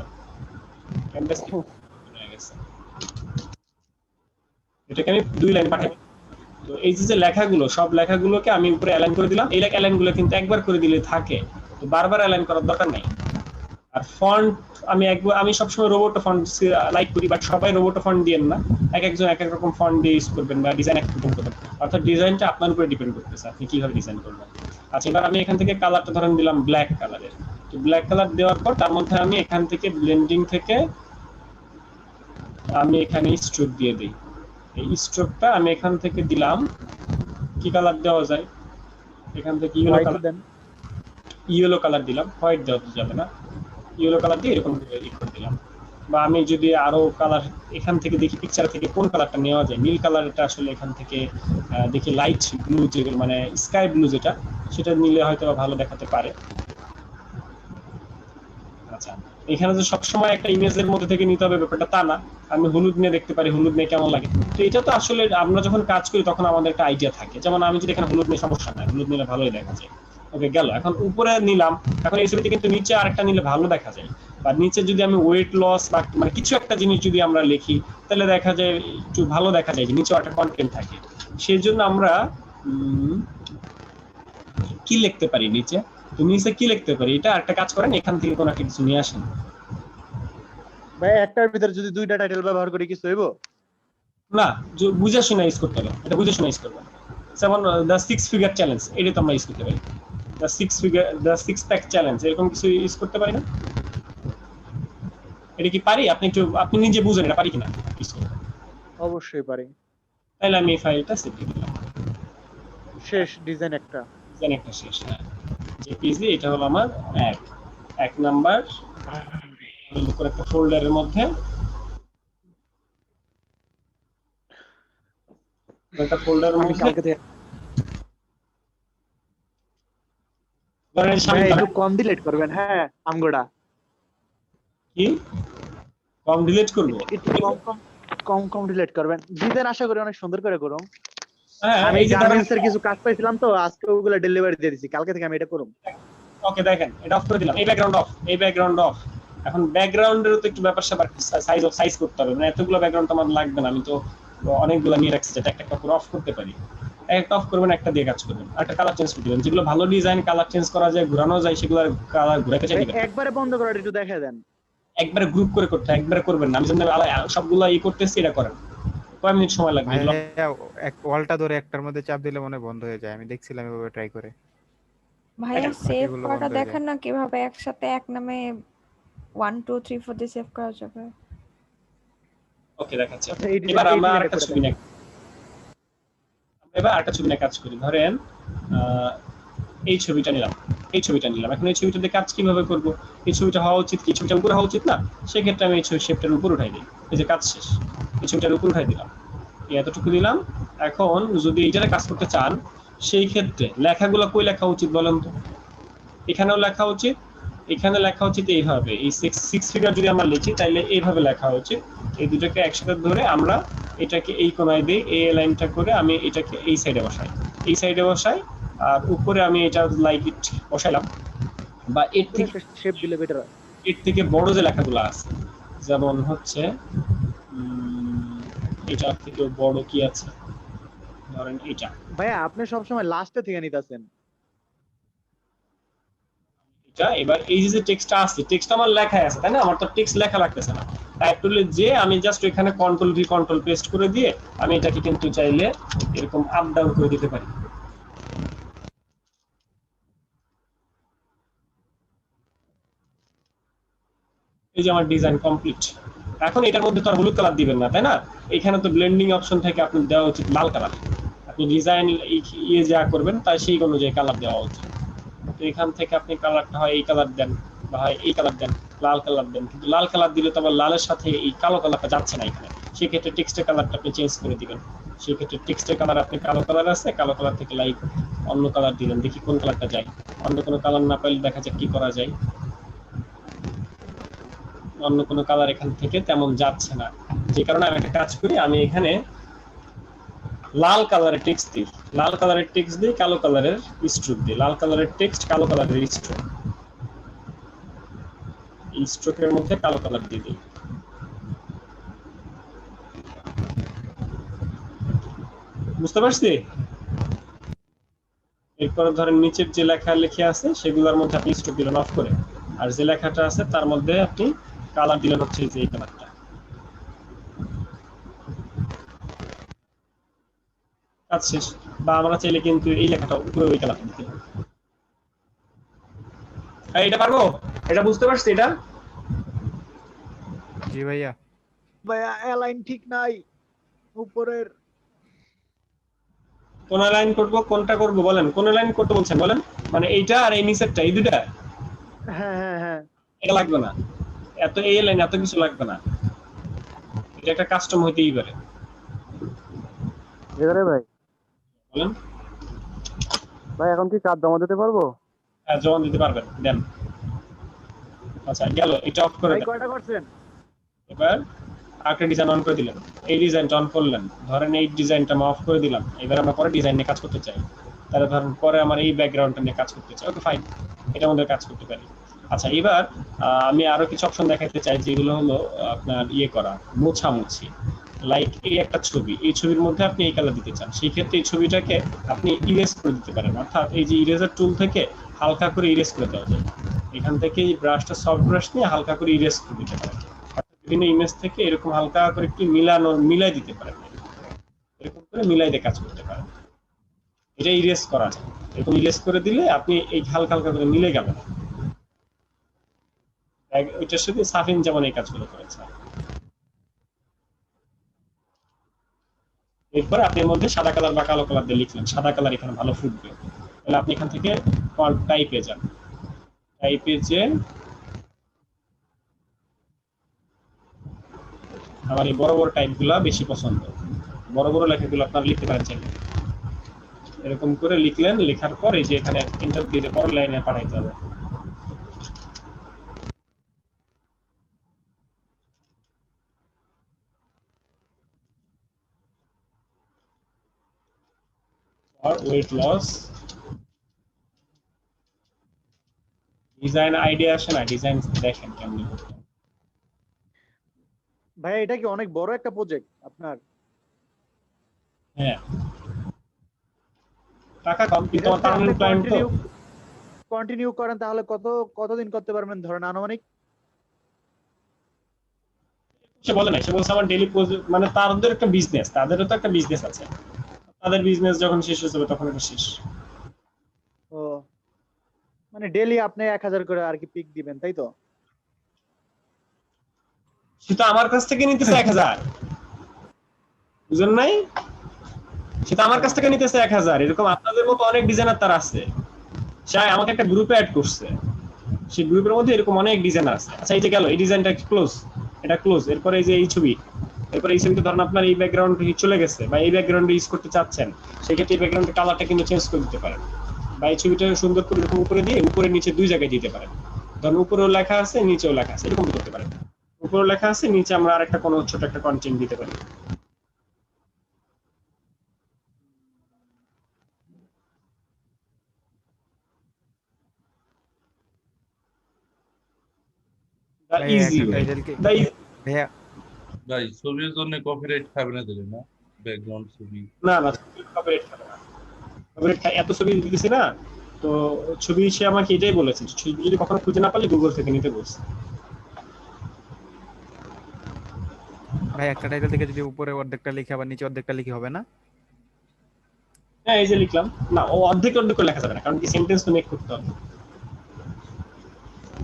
S1: ক্যানভাস হয়ে গেছে। এটাকে আমি 2 লাইন পাঠাই। তো এই যে লেখাগুলো, সব লেখাগুলোকে আমি উপরে অ্যালাইন করে দিলাম। এই অ্যালাইনগুলো কিন্তু একবার করে দিলে থাকে, তো বারবার অ্যালাইন করার দরকার নাই। আর ফন্ট আমি সবসময় রোবোটো ফন্ট লাইক করি, বাট সবাই রোবোটো ফন্ট দিয়েন না, একজন এক এক রকম ফন্ট দিয়ে ইউজ করবেন বা ডিজাইন এক রকম করবেন, অর্থাৎ ডিজাইনটা আপনার উপরে ডিপেন্ড করতেছে আপনি কিভাবে ডিজাইন করবেন। আচ্ছা, এবার আমি এখান থেকে কালারটা ধরেন দিলাম ব্ল্যাক কালারের। তো ব্ল্যাক কালার দেওয়ার পর তার মধ্যে আমি এখান থেকে ব্লেন্ডিং থেকে আমি এখানে স্ট্রোক দিয়ে দিই। এই স্ট্রোকটা আমি এখান থেকে দিলাম, কি কালার দেওয়া যায়, এখান থেকে ইয়েলো কালার দিলাম, হোয়াইট দেওয়া যাবে না, ইয়েলো কালার দিয়ে এরকম করে দিলাম। বা আমি যদি আরো কালার এখান থেকে দেখি পিকচার থেকে কোন কালারটা নেওয়া যায়, নীল কালারটা আসলে এখান থেকে দেখি লাইট ব্লু, যেগুলো মানে স্কাই ব্লু যেটা, সেটা নিলে হয়তো ভালো দেখাতে পারে। আচ্ছা, এখানে যে সবসময় একটা ইমেজের মধ্যে থেকে নিতে হবে ব্যাপারটা তা না, আমি হলুদ নিয়ে দেখতে পারি হলুদ নিয়ে কেমন লাগে। তো এটা তো আসলে আমরা যখন কাজ করি তখন আমাদের একটা আইডিয়া থাকে, যেমন আমি যদি এখানে হলুদ নিয়ে সমস্যা নাই, হলুদ নিলে ভালোই দেখা যায়। ওকে, গেল। এখন উপরে নিলাম, এখন এই ছবিতে কিন্তু নিচে আরেকটা নিলে ভালো দেখা যায়, বা নিচে যদি আমি ওয়েট লস বা মানে কিছু একটা জিনিস যদি আমরা লিখি তাহলে দেখা যায় একটু ভালো দেখা যায়, নিচে একটা কন্টেন্ট থাকে। সেই জন্য আমরা কি লিখতে পারি নিচে, তো নিচে কি লিখতে পারি, এটা একটা কাজ করেন, এখান থেকে কোনো একটা কিছু নিয়ে আসেন।
S12: ভাই একটার ভিতরে যদি দুইটা টাইটেল ব্যবহার করি কিছু হইব
S1: না, বুঝে শুনে ইউজ করতে হবে, এটা বুঝে শুনে ইউজ করবেন। যেমন দ্য 6 ফিগার চ্যালেঞ্জ, এটা তো আমরা ইউজ করতে পারি। দ্য 6 প্যাক চ্যালেঞ্জ, এরকম কিছু ইউজ করতে পারি না? এটা কি পারি? আপনি নিজে বুঝেন এটা পারি কিনা।
S12: অবশ্যই পারি।
S1: তাহলে আমি এই ফাইলটা সেভ করে দিলাম।
S12: শেষ ডিজাইন একটা
S1: শেষ, হ্যাঁ, জেপিজি। এটা হলো আমার এক নাম্বার করে একটা ফোল্ডারের মধ্যে একটা ফোল্ডারের মধ্যে
S12: একটু কম ডিলিট করবেন। হ্যাঁ, আমগোড়া
S1: কি কম ডিলিট করব,
S12: একটু কম ডিলিট করবেন। ডিজাইন আশা করি অনেক সুন্দর করে করুন।
S1: হ্যাঁ,
S12: আমি গার্মেন্টস এর কিছু কাজ পাইছিলাম তো আজকে ওগুলো ডেলিভারি দিয়ে দিয়েছি, কালকে থেকে আমি এটা করব।
S1: ওকে, দেখেন এটা অফ করে দিলাম, এই ব্যাকগ্রাউন্ড অফ। এখন ব্যাকগ্রাউন্ডেরও তো একটু ব্যাপার স্যাপার সাইজ করতে হবে, মানে এতগুলো ব্যাকগ্রাউন্ড তো আমার লাগবে না, আমি তো অনেকগুলো নিয়ে রাখছি, যেটা একটা করে অফ করতে পারি। একটা অফ করবেন, একটা দিয়ে কাজ করবেন, একটা কালার চেঞ্জ করে দিবেন। যেগুলো ভালো ডিজাইন কালার চেঞ্জ করা যায়, ঘোরানো যায়, সেগুলো কালার ঘুরাতে চাইবেন।
S12: একবারে বন্ধ করে একটু দেখায় দেন।
S1: একবারে গ্রুপ করে করতে, একবারে করবেন না। আমি যেন সবগুলো করতেছি, এটা করেন। কয় মিনিট সময় লাগবে?
S4: এক ওয়ালটা ধরে একটার মধ্যে চাপ দিলে মনে বন্ধ হয়ে যায়, আমি দেখছিলাম এভাবে ট্রাই করে।
S10: ভাইয়া সেভ করাটা দেখেন না কিভাবে একসাথে এক নামে 1 2 3 4 দিয়ে সেভ করা যাবে।
S1: ওকে, দেখাচ্ছি। এবার আমরা আরেকটা ছবি নেব। এবার আরেকটা ছবি নিয়ে কাজ করি। ধরেন এই ছবিটা নিলাম, এখন এই ছবিটা দিয়ে কাজ কিভাবে করব? এই ছবিটা হওয়া উচিত কি? ছবিটা উপরে হওয়া উচিত না? সেক্ষেত্রে আমি এই শেপটার উপর উঠাই দিই। এই যে কাজ শেষ, এই ছবিটার উপর উঠাই দিলাম, এতটুকু দিলাম। এখন যদি এইটারে কাজ করতে চান, সেই ক্ষেত্রে লেখাগুলো কই লেখা উচিত বলেন তো? এখানেও লেখা উচিত, এখানে লেখা উচিত এইভাবে। এই সিক্স ফিগার যদি আমরা লিখি তাহলে এইভাবে লেখা উচিত। এই দুটোকে একসাথে ধরে আমরা এটাকে এই কোনায় দিই, এই লাইনটা করে আমি এটাকে এই সাইডে বসাই, এই সাইডে বসাই, আর উপরে আমি এটা লাইক ইট বসাইলাম। বা এর থেকে
S12: শেপ দিলে বেটার হয়।
S1: এর থেকে বড় যে লেখাগুলো আছে, যেমন হচ্ছে এটা থেকে বড় কি আছে, ধরেন এটা।
S12: ভাইয়া আপনি সবসময় লাস্টে থেকে নিতেছেন।
S1: এবার এই যে টেক্সটটা আছে, টেক্সট আমার লেখাই আছে, তাই না? আমার তো টেক্সট লেখা লাগতেছে না। টাইপ টুলে যে আমি জাস্ট এখানে কন্ট্রোল ভি কন্ট্রোল পেস্ট করে দিয়ে আমি এটাকে কিন্তু চাইলে এরকম আপ ডাউন করে দিতে পারি। এই যে আমার ডিজাইন কমপ্লিট। এখন এটার মধ্যে তো আর হলুদ কালার দিবেন না, তাই না? এখানে তো ব্লেন্ডিং অপশন থেকে আপনি দেওয়া উচিত লাল কালার। আপনি ডিজাইন যা করবেন তাই সেই অনুযায়ী কালার দেওয়া উচিত। তো এখান থেকে আপনি কালারটা হয় এই কালার দেন, বা হয় এই কালার দেন, লাল কালার দেন। কিন্তু লাল কালার দিলে তো আবার লালের সাথে এই কালো কালারটা যাচ্ছে না এখানে। সেক্ষেত্রে টেক্সটের কালারটা আপনি চেঞ্জ করে দিবেন। সেক্ষেত্রে টেক্সটের কালার আপনি কালো কালার আছে, কালো কালার থেকে লাইট অন্য কালার দিলেন, দেখি কোন কালারটা যায়। অন্য কোনো কালার না পাইলে দেখা যাক কি করা যায়। অন্য কোনো কালার এখান থেকে তেমন যাচ্ছে না, যে কারণে আমি একটা কাজ করি, আমি এখানে লাল কালারের টেক্সট দিই, লাল কালারের টেক্সট দিই, কালো কালারের স্ট্রোক দিই, লাল কালারের টেক্সট, কালো কালারের স্ট্রোক, এই স্ট্রোকের মধ্যে কালো কালার দিয়ে দিই। বুঝতে পারছি? এরপরে ধরেন নিচের যে লেখা লেখা আছে সেগুলোর মধ্যে আপনি স্ট্রোক দিলেন অফ করে, আর যে লেখাটা আছে তার মধ্যে আপনি কালার দিলেন হচ্ছে যে এই কালারটা। কাজ শেষ। বা আমরা চাইলে কিন্তু এই লেখাটা উপরে ওই কালারটা দিতে পারি। এটা পারবো? এটা বুঝতে পারছি? এটা
S4: জি ভাইয়া।
S12: ভাইয়া অ্যালাইন ঠিক নাই উপরের।
S1: কোন লাইন করব, কোনটা করব বলেন? কোন লাইন করতে বলছেন বলেন? মানে এইটা আর এই নিচেরটা, এই দুইটা?
S12: হ্যাঁ হ্যাঁ হ্যাঁ।
S1: এটা লাগবে না, এত এই লাইন এত কিছু লাগবে না, এটা একটা কাস্টম হইতেই পারে।
S12: এবারে ভাই
S1: বলেন।
S12: ভাই এখন কি কার্ড জমা দিতে পারবো?
S1: হ্যাঁ জমা দিতে পারবেন, দেন। আচ্ছা গেল, এটা অফ করে
S12: ভাই
S1: দেন।
S12: কয়টা করছেন?
S1: এবার আরেকটা ডিজাইন অন করে দিলেন, এই ডিজাইনটা অন করলেন, ধরেন এই ডিজাইনটা আমি অফ করে দিলাম। এবার আমরা পরে ডিজাইন নিয়ে কাজ করতে চাই, তাহলে ধরেন পরে আমার এই ব্যাকগ্রাউন্ডটা নিয়ে কাজ করতে চাই, ওকে ফাইন, এটার মধ্যে কাজ করতে পারি। আচ্ছা এবার আমি আরো কিছু অপশন দেখাতে চাই, যেগুলো হলো আপনার করা, মোছামুছি। লাইক এই একটা ছবি, এই ছবির মধ্যে আপনি এই কালার দিতে চান, সেই ক্ষেত্রে এই ছবিটাকে আপনি ইরেজ করে দিতে পারেন। অর্থাৎ এই যে ইরেজার টুল থেকে হালকা করে ইরেজ করে দেওয়া যায়। এখান থেকে এই ব্রাশটা, সফট ব্রাশ নিয়ে হালকা করে ইরেজ করে দিতে পারেন। বিভিন্ন ইমেজ থেকে এরকম হালকা করে একটু মিলাই দিতে পারেন, এরকম করে মিলাই দিয়ে কাজ করতে পারেন। এটা ইরেজ করা যায়, এরকম ইরেজ করে দিলে আপনি এই হালকা হালকা করে মিলে গেল। ওইটার সাথে সাফিন যেমন এই কাজগুলো করেছে। এরপরে আপনি এর মধ্যে সাদা কালার বা কালো কালার দিয়ে লিখলেন, সাদা কালার এখানে ভালো ফুটবে, তাহলে আপনি এখান থেকে টাইপে যান, টাইপে যে আমার এই বড় বড় টাইপগুলো বেশি পছন্দ, বড় বড় লেখাগুলো আপনারা লিখতে পারেন চাইলে। এরকম করে লিখলেন, লেখার পর এই যে এখানে এন্টার দিয়ে পরের লাইনে পাঠাইতে হবে। or weight loss, design idea আসে না, ডিজাইন দেখেন কেমন।
S12: ভাই এটা কি অনেক বড় একটা প্রজেক্ট আপনার?
S1: হ্যাঁ, টাকা কম কিন্তু আমার পার্মানেন্ট ক্লায়েন্ট তো।
S12: কন্টিনিউ করেন তাহলে কতদিন করতে পারবেন ধরেন আনুমানিক?
S1: সে বলে না, সে বলছে আমার ডেইলি মানে তাদের একটা বিজনেস, তাদেরও তো একটা বিজনেস আছে, তাদের বিজনেস যখন শেষ হয়ে যাবে তখন এটা শেষ।
S12: ও মানে ডেইলি আপনি 1000 করে আর কি পিক দিবেন তাই তো?
S1: সে তো আমার কাছ থেকে নিতেছে 1000, বুঝেন নাই? সেটা আমার কাছ থেকে নিতেছে 1000, এরকম আপনাদের মতো অনেক ডিজাইনার তার আছে। সে আমাকে একটা গ্রুপে অ্যাড করছে, সেই গ্রুপের মধ্যে এরকম অনেক ডিজাইনার আছে। আচ্ছা এই যে গেল, এই ডিজাইনটা ক্লোজ, এটা ক্লোজ। এরপরে এই যে এই ছবি, এরপরে এই ছবিতে ধরেন আপনার এই ব্যাকগ্রাউন্ড চলে গেছে বা এই ব্যাকগ্রাউন্ড ইউজ করতে চাচ্ছেন, সেক্ষেত্রে এই ব্যাকগ্রাউন্ডের কালারটা কিন্তু চেঞ্জ করে দিতে পারেন, বা এই ছবিটা সুন্দর করে এরকম উপরে দিয়ে উপরে নিচে দুই জায়গায় দিতে পারেন। ধরুন উপরেও লেখা আছে নিচেও লেখা আছে, এরকম করতে পারেন। উপরেও লেখা আছে, নিচে আমরা আরেকটা কোনো ছোট একটা কন্টেন্ট দিতে পারি। The
S4: ভাইয়া
S1: easy
S4: একটা
S1: way.
S4: টাইটেল কি
S1: The easy-
S4: ভাইয়া
S5: ভাই ছবির জন্য কপিরাইট খাবে না দিলে না, ব্যাকগ্রাউন্ড ছবি।
S1: না না, কপিরাইট খাবে না। কপিরাইট এত ছবি দিতেছি না, তো ছবি সে আমাকে এটাই বলেছে, ছবি যদি কখনো খুঁজে না পারলে গুগল থেকে নিতে বলছে।
S4: ভাই একটা টাইটেল থেকে যদি উপরে অর্ধেকটা লিখে আবার নিচে অর্ধেকটা লিখে হবে না?
S1: হ্যাঁ এই যে লিখলাম না, ও অর্ধেক অর্ধেক করে লেখা যাবে না, কারণ কি সেন্টেন্স তো মেক করতে হবে।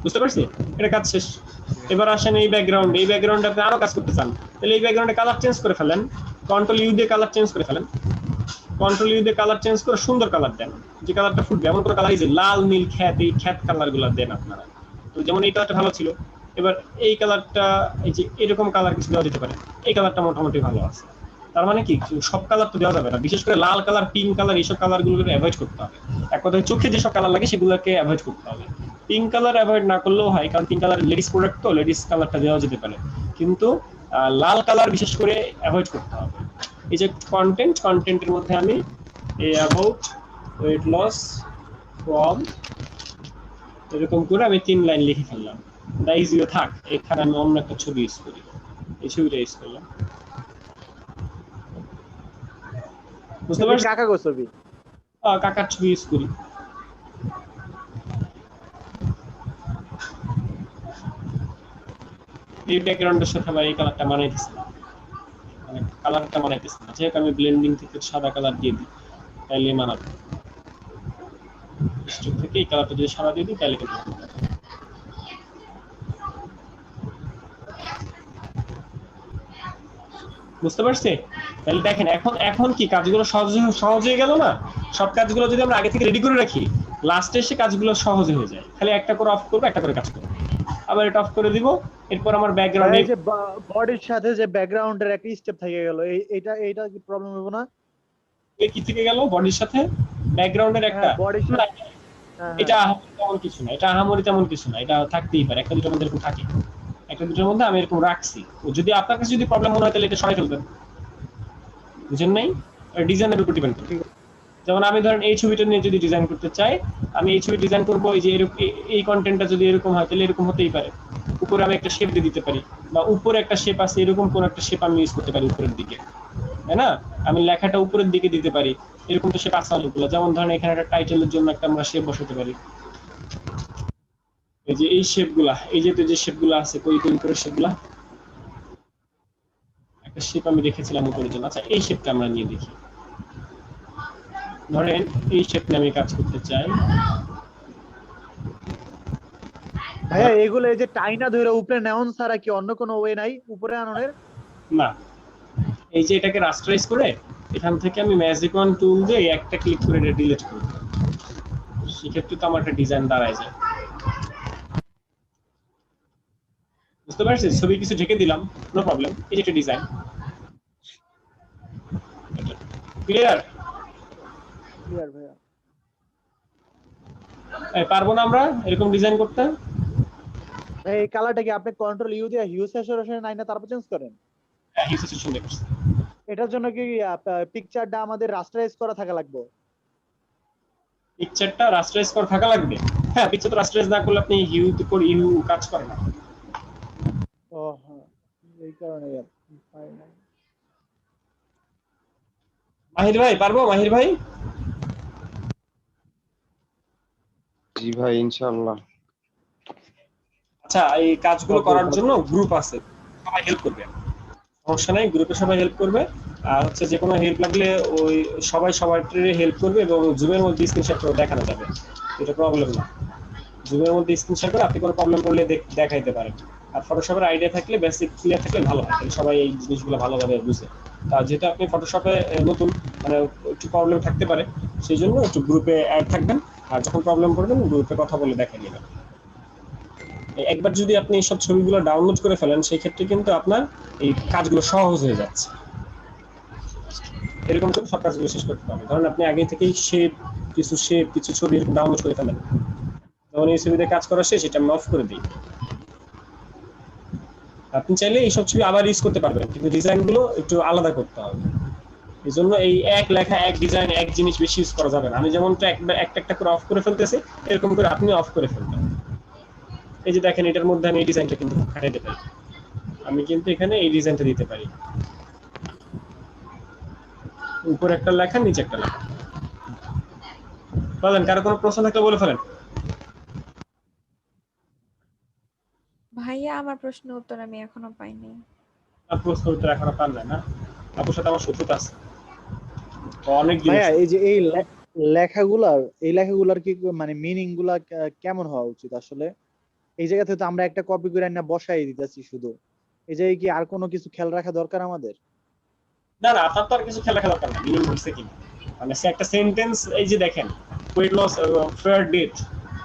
S1: বুঝতে পারছি? এটা কাজ শেষ। এবার আসেন এই ব্যাকগ্রাউন্ড, এই ব্যাকগ্রাউন্ডে আপনি আরো কাজ করতে চান, তাহলে এই ব্যাকগ্রাউন্ডে কালার চেঞ্জ করে ফেলেন, কন্ট্রোল ইউ দিয়ে কালার চেঞ্জ করে ফেলেন। কন্ট্রোল ইউ দিয়ে কালার চেঞ্জ করে সুন্দর কালার দেন, যে কালারটা ফুটবে এমন করে কালার, এই যে লাল নীল খ্যাত, এই খ্যাত কালার গুলো দেন আপনারা। তো যেমন এই কালারটা ভালো ছিল, এবার এই কালারটা, এই যে এরকম কালার কিছু দেওয়া যেতে পারে, এই কালারটা মোটামুটি ভালো আছে। তার মানে কি সব কালার তো দেওয়া যাবে না, বিশেষ করে লাল কালার, পিঙ্ক কালার, এইসব কালার গুলোকে অ্যাভয়েড করতে হবে। এক কথায় চোখে যেসব কালার লাগে সেগুলোকে অ্যাভয়েড করতে হবে। পিঙ্ক কালার অ্যাভয়েড না করলেও হয়, কারণ পিঙ্ক কালার লেডিস প্রোডাক্ট, তো লেডিস কালারটা দেওয়া যেতে পারে, কিন্তু লাল কালার বিশেষ করে অ্যাভয়েড করতে হবে। এই যে কন্টেন্টের মধ্যে আমি এই অ্যাবাউট ওয়েট লস ফ্রম এরকম করে আমি 3 লাইন লিখে ফেললাম। দা ইজিও থাক, এখানে আমি অন্য একটা ছবি ইউজ করি, এই ছবিটা ইউজ করলাম। বুঝতে পারছি?
S12: কাকা গো ছবি,
S1: কাকার ছবি ইউজ করি। এই ব্যাকগ্রাউন্ডের সাথে আবার এই কালারটা মানাইতেছে না, মানে কালারটা মানাইতেছে না, যেহেতু আমি ব্লেন্ডিং থেকে সাদা কালার দিয়ে দিই তাইলে মানাবে। স্ট্রোক থেকে এই কালারটা যদি সাদা দিয়ে দিই তাহলে কিন্তু বুঝতে পারছি? তাহলে দেখেন এখন কি কাজগুলো সহজ হয়ে গেল না? সব কাজগুলো যদি আমরা আগে থেকে রেডি করে রাখি, লাস্টে এসে কাজগুলো সহজ হয়ে যায়। খালি একটা করে অফ করবো, একটা করে কাজ করবো, আবার এটা অফ করে দিব। এরপর আমার ব্যাকগ্রাউন্ডে
S12: এই যে বডির সাথে যে ব্যাকগ্রাউন্ডের একটা স্টেপ থেকে গেল, এইটা কি প্রবলেম হবে না?
S1: কি থেকে গেল বডির সাথে ব্যাকগ্রাউন্ডের একটা,
S12: বডির সাথে
S1: এটা তেমন কিছু না, এটা আহামরি তেমন কিছু না, এটা থাকতেই পারে, একটা দুটোর মধ্যে এরকম থাকে, একটা দুটোর মধ্যে আমি এরকম রাখছি। যদি আপনার কাছে যদি প্রবলেম মনে হয় তাহলে এটা সরাই ফেলবেন, বুঝেন নাই? ডিজাইনের উপর ডিপেন্ড করে। যেমন আমি ধরেন এই ছবিটা নিয়ে যদি ডিজাইন করতে চাই, আমি এই ছবি ডিজাইন করবো, এই যে এই কন্টেন্টটা যদি এরকম হয় তাহলে এরকম হতেই পারে। উপরে আমি একটা শেপ দিয়ে দিতে পারি, বা উপরে একটা শেপ আছে, এরকম কোন একটা শেপ আমি ইউজ করতে পারি উপরের দিকে, তাই না? আমি লেখাটা উপরের দিকে দিতে পারি, এরকম তো শেপ আছে অনেকগুলো। যেমন ধরেন এখানে একটা টাইটেলের জন্য একটা আমরা শেপ বসাতে পারি, এই যে এই শেপগুলা, এই যে শেপগুলো আছে, কই করে শেপগুলা, একটা শেপ আমি রেখেছিলাম উপরের জন্য। আচ্ছা এই শেপটা আমরা নিয়ে দেখি, ধরেন এই শেপ নিয়ে আমি কাজ করতে চাই।
S12: ভাইয়া এগুলো এই যে টাইনা ধরে উপরে নেওন ছাড়া কি অন্য কোনো ওয়ে নাই উপরে আননের?
S1: না, এই যে এটাকে রাস্টারাইজ করে এখান থেকে আমি ম্যাজিক ওয়ান টুল দিয়ে একটা ক্লিক করে এটা ডিলিট করব, সেক্ষেত্রে তো আমার একটা ডিজাইন দাঁড়ায় যায়। বুঝতে পারছিস? ছবি কিছু ঢেকে দিলাম, নো প্রবলেম, এই যে একটা ডিজাইন। ক্লিয়ার?
S12: ক্লিয়ার ভাইয়া।
S1: পারবো না আমরা এরকম ডিজাইন করতে?
S12: ভাই এই কালারটা কি আপনি কন্ট্রোল ইউ দিয়ে হিউ স্যাচুরেশন নাই না তারপর চেঞ্জ করেন?
S1: হ্যাঁ, হিউ স্যাচুরেশন দিয়ে করছি।
S12: এটার জন্য কি পিকচারটা আমাদের রাস্টারাইজ করা থাকা লাগবে?
S1: পিকচারটা রাস্টারাইজ করা থাকা লাগবে? হ্যাঁ, পিকচার তো রাস্টারাইজ না করলে আপনি হিউ করে হিউ কাজ করে না।
S12: ও হ্যাঁ, এই কারণে
S1: মাহির ভাই পারবো? মাহির ভাই?
S8: জি ভাই ইনশাআল্লাহ।
S1: আচ্ছা, এই কাজগুলো করার জন্য গ্রুপ আছে, সবাই হেল্প করবে, সমস্যা নাই, গ্রুপে সবাই হেল্প করবে। আর হচ্ছে যে কোনো হেল্প লাগলে ওই সবাই সবার হেল্প করবে, এবং জুমের মধ্যে স্ক্রিনশট করে দেখানো যাবে, এটা প্রবলেম না। জুমের মধ্যে স্ক্রিনশট করে আপনি কোনো প্রবলেম করলে দেখাইতে পারেন। আর ফটোশপের আইডিয়া থাকলে, বেসিক ক্লিয়ার থাকলে ভালো হয়, তাহলে সবাই এই জিনিসগুলো ভালোভাবে বুঝে। তা যেহেতু আপনি ফটোশপে নতুন, মানে একটু প্রবলেম থাকতে পারে, সেই জন্য একটু গ্রুপে অ্যাড থাকবেন, আর যখন প্রবলেম করবেন গ্রুপে কথা বলে দেখে নেবেন। একবার যদি আপনি সব ছবিগুলো ডাউনলোড করে ফেলেন সেই ক্ষেত্রে কিন্তু আপনার এই কাজগুলো সহজ হয়ে যাচ্ছে। এরকম করে সব কাজগুলো শেষ করতে পারবেন। ধরেন আপনি আগে থেকেই কিছু ছবি ডাউনলোড করে ফেলেন, তখন এই ছবিতে কাজ করা শেষ, এটা আমি অফ করে দিই। আপনি চাইলে এইসব ছবি আবার ইউজ করতে পারবেন, কিন্তু ডিজাইনগুলো একটু আলাদা করতে হবে। এই জন্য এই এক লেখা এক ডিজাইন এক জিনিস বেশি ইউজ করা যাবে না। আমি যেমনটা একটা একটা করে অফ করে ফেলতেছি, এরকম করে আপনি অফ করে ফেলবেন। এই যে দেখেন, এটার মধ্যে আমি এই ডিজাইনটা কিন্তু খাটাইতে পারি, আমি কিন্তু এখানে এই ডিজাইনটা দিতে পারি, উপরে একটা লেখা নিচে একটা লেখা। বলেন, কারো কোনো প্রশ্ন থাকলে বলে ফেলেন।
S10: ভাইয়া আমার প্রশ্নের উত্তর আমি এখনো পাইনি।
S1: আর প্রশ্ন উত্তর এখনো পান নাই না? আপুর সাথে আমার শত্রুতা আছে অনেক দিন।
S12: ভাইয়া এই যে এই লেখাগুলার কি মানে মিনিং গুলা কেমন হওয়া উচিত আসলে? এই জায়গা থেকে তো আমরা একটা কপি করে না বসাই দিতেছি শুধু, এই জায়গায় কি আর কোনো কিছু খেয়াল রাখা দরকার আমাদের?
S1: না না, আপনার তো আর কিছু খেলা দরকার না, মিনিং হচ্ছে কি মানে সে একটা সেন্টেন্স, এই যে দেখেন ওয়েট লস ফেয়ার ডেট,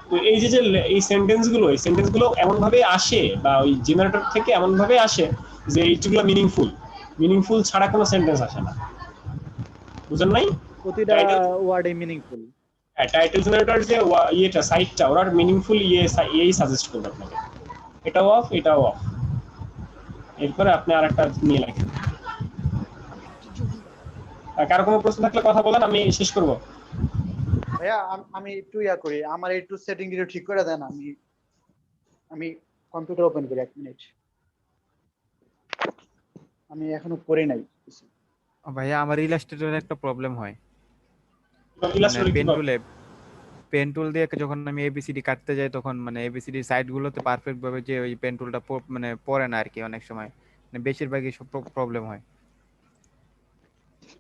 S1: তো এই যে এই সেন্টেন্সগুলো এমন ভাবে আসে বা ওই জেনারেটর থেকে এমন ভাবে আসে যে এইগুলো মিনিংফুল ছাড়া কোনো সেন্টেন্স আসে না, বুঝেন নাই?
S12: প্রতিটা ওয়ার্ডে মিনিংফুল।
S1: হ্যাঁ, টাইটেল জেনারেটর যে ইয়েটা সাইটটা, ওরা মিনিংফুল এই সাজেস্ট করবে আপনাকে, এটাও অফ এটাও অফ, এরপরে আপনি আরেকটা নিয়ে লেখেন। কারো কোনো প্রশ্ন থাকলে কথা বলেন, আমি শেষ করব।
S3: ভাইয়া আমি একটু করি, আমার একটু সেটিং একটু ঠিক করে দেন। আমি কম্পিউটার ওপেন করি, 1 মিনিট। আমি এখনো করি নাই।
S4: ভাইয়া আমার ইলাস্ট্রেটরে একটা প্রবলেম হয়,
S1: ইলাস্ট্রেটর
S4: পেন টুল দিয়ে যখন আমি এবিসিডি কাটতে যাই তখন মানে এবিসিডি সাইড গুলোতে পারফেক্ট ভাবে যে ওই পেন টুলটা মানে পড়ে না আর কি, অনেক সময় মানে বেশিরভাগই সব প্রবলেম হয়।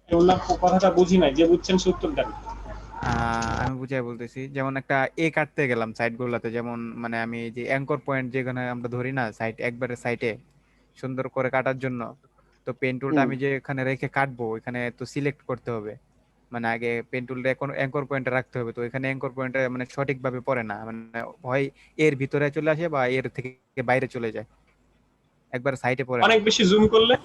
S1: ওনার কথাটা বুঝি নাই, যে বুঝছেন সে উত্তর দেন।
S4: আমি বুঝাই বলতেছি, যেমন একটা কাটতে গেলাম সাইড গুলোতে, যেমন মানে আমি যে অ্যাঙ্কর পয়েন্ট যেখানে আমরা ধরি না সাইড একবারে সাইডে সুন্দর করে কাটার জন্য, তো পেন টুলটা আমি যে এখানে রেখে কাটবো এখানে তো সিলেক্ট করতে হবে, মানে আগে পেন টুলটা অ্যাঙ্কর পয়েন্টে রাখতে হবে, তো এখানে অ্যাঙ্কর পয়েন্টে মানে সঠিকভাবে পড়ে না, মানে হয় এর ভিতরে চলে আসে বা এর থেকে বাইরে চলে যায়, একবার সাইডে পড়ে
S1: অনেক বেশি জুম করলে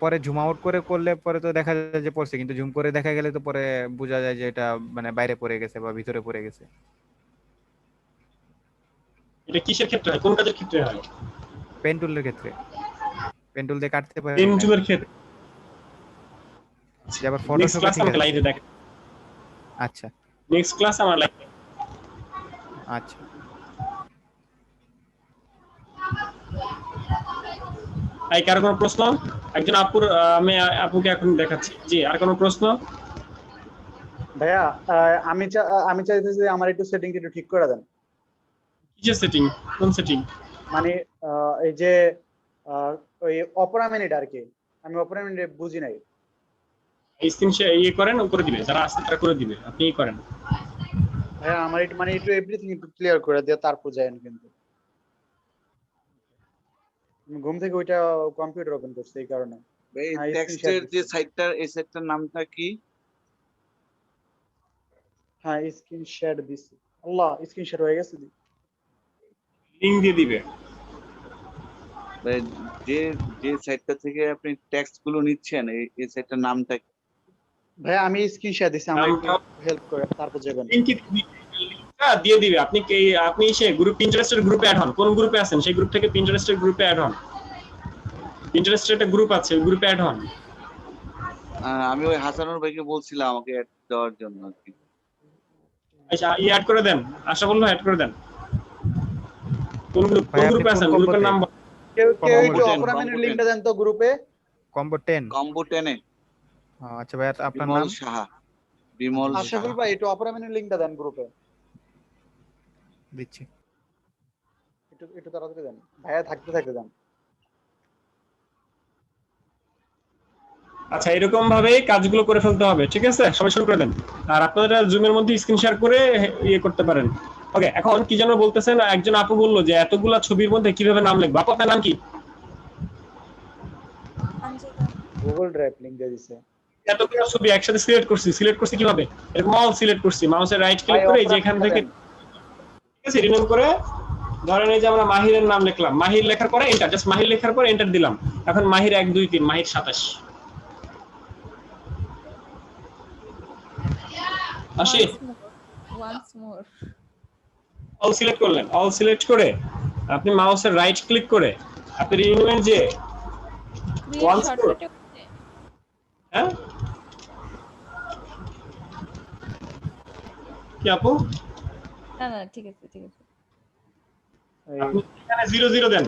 S4: পরে জুম আউট করলে পরে তো দেখা যায় যে পড়ছে, কিন্তু জুম করে দেখা গেলে তো পরে বোঝা যায় যে এটা মানে বাইরে পড়ে গেছে বা ভিতরে পড়ে গেছে।
S1: এটা কিসের ক্ষেত্রে হয়, কোন কাজের ক্ষেত্রে হয়?
S4: পেন টুলের ক্ষেত্রে, পেন টুল দিয়ে কাটতে পারে
S1: পেন টুলের ক্ষেত্রে।
S4: আবার
S1: নেক্সট ক্লাস আমাকে লাইভে দেখ।
S4: আচ্ছা,
S1: নেক্সট ক্লাস আমার লাইভে।
S4: আচ্ছা,
S1: এই কার কোনো প্রশ্ন? একজন আপুর, আমি আপুকে এখন দেখাচ্ছি। জি, আর কোনো প্রশ্ন?
S3: ভাইয়া আমি চাইতেছি যে আমার একটু সেটিং একটু ঠিক করে দেন।
S1: কিসের সেটিং? কোন সেটিং?
S3: মানে এই যে ওই অপরা মিনিট আর কি, আমি অপরা মিনিট বুঝি নাই।
S1: স্ক্রিন শেয়ার করেন, উপরে দিবে, যারা আসছে তারা করে দিবে, আপনি করেন।
S3: ভাইয়া আমার একটু মানে একটু এভরিথিং একটু ক্লিয়ার করে দিয়ে তারপর যাইন। কিন্তু ঘুম থেকে ওইটা কম্পিউটার ওপেন করছে এই কারণে।
S6: এই টেক্সটের যে সাইটটার এই সাইটটার নামটা কি?
S3: হ্যাঁ, স্ক্রিন শেয়ার দিছি। আল্লাহ, স্ক্রিন শেয়ার হয়ে গেছে।
S1: লিংক দিয়ে দিবে।
S6: যে সাইটটা থেকে আপনি টেক্সট গুলো নিচ্ছেন এই সাইটটার নামটা কি?
S3: ভাইয়া আমি স্ক্রিন শেয়ার দিছি, আমাকে হেল্প করে তারপর যাবেন।
S1: লিংকটা দিয়ে দিবে। আপনি সে গ্রুপ পিন্টারেস্টের গ্রুপে অ্যাড হন, কোন গ্রুপে আছেন সেই গ্রুপ থেকে পিন্টারেস্টের গ্রুপে অ্যাড হন। পিন্টারেস্টের একটা গ্রুপ আছে, ওই গ্রুপে অ্যাড হন।
S6: আমি ওই হাসানুর ভাইকে বলছিলাম আমাকে অ্যাড দেওয়ার জন্য আর কি।
S1: আচ্ছা, অ্যাড করে দেন, আশা বললো অ্যাড করে দেন। কোন গ্রুপে আছেন, গ্রুপের নাম
S3: কেউ একটু অপরা মিনিট লিংকটা দেন তো গ্রুপে।
S4: কম্বো 10 এ। আচ্ছা ভাই, আপনার নাম?
S6: সাহা, বিমল সাহা।
S3: আশাফুল ভাই একটু অপরা মিনিট লিংকটা দেন গ্রুপে।
S4: দিচ্ছি,
S3: একটু তাড়াতাড়ি দেন ভাইয়া, থাকতে দেন।
S1: আচ্ছা, এরকম ভাবে কাজগুলো করে ফেলতে হবে, ঠিক আছে? সবাই শুরু করে দেন। আর আপনারা জুমের মধ্যে স্ক্রিন শেয়ার করে করতে পারেন। ওকে, এখন কি যেন বলতেছেন, একজন আপু বললো যে এতগুলা ছবির মধ্যে কিভাবে নাম লিখবো। আপু, আপনার নাম কি?
S12: গুগল ড্রাইভ লিংক দিয়ে দিছে।
S1: এতগুলো ছবি একসাথে সিলেক্ট করছি কিভাবে? এরকম অল সিলেক্ট করছি, মাউসের রাইট ক্লিক
S12: ভাই
S1: করে এই যে
S12: অপরাধ
S1: এখান থেকে
S12: দেন।
S1: ঠিক আছে রিনেম করে ধরেন এই যে আমরা মাহিরের নাম লিখলাম, মাহির লেখার পরে এন্টার, জাস্ট মাহির লেখার পরে এন্টার দিলাম। এখন মাহির 1 2 3 মাহির 27 আসি
S10: once more
S1: অল সিলেক্ট করলেন, অল সিলেক্ট করে আপনি মাউসের রাইট ক্লিক করে আপনি রিনেমের যে
S10: create
S1: once more,
S10: shortcut
S1: হ্যাঁ কি আপু
S10: না ঠিক আছে
S1: আপনি এখানে 00 দেন,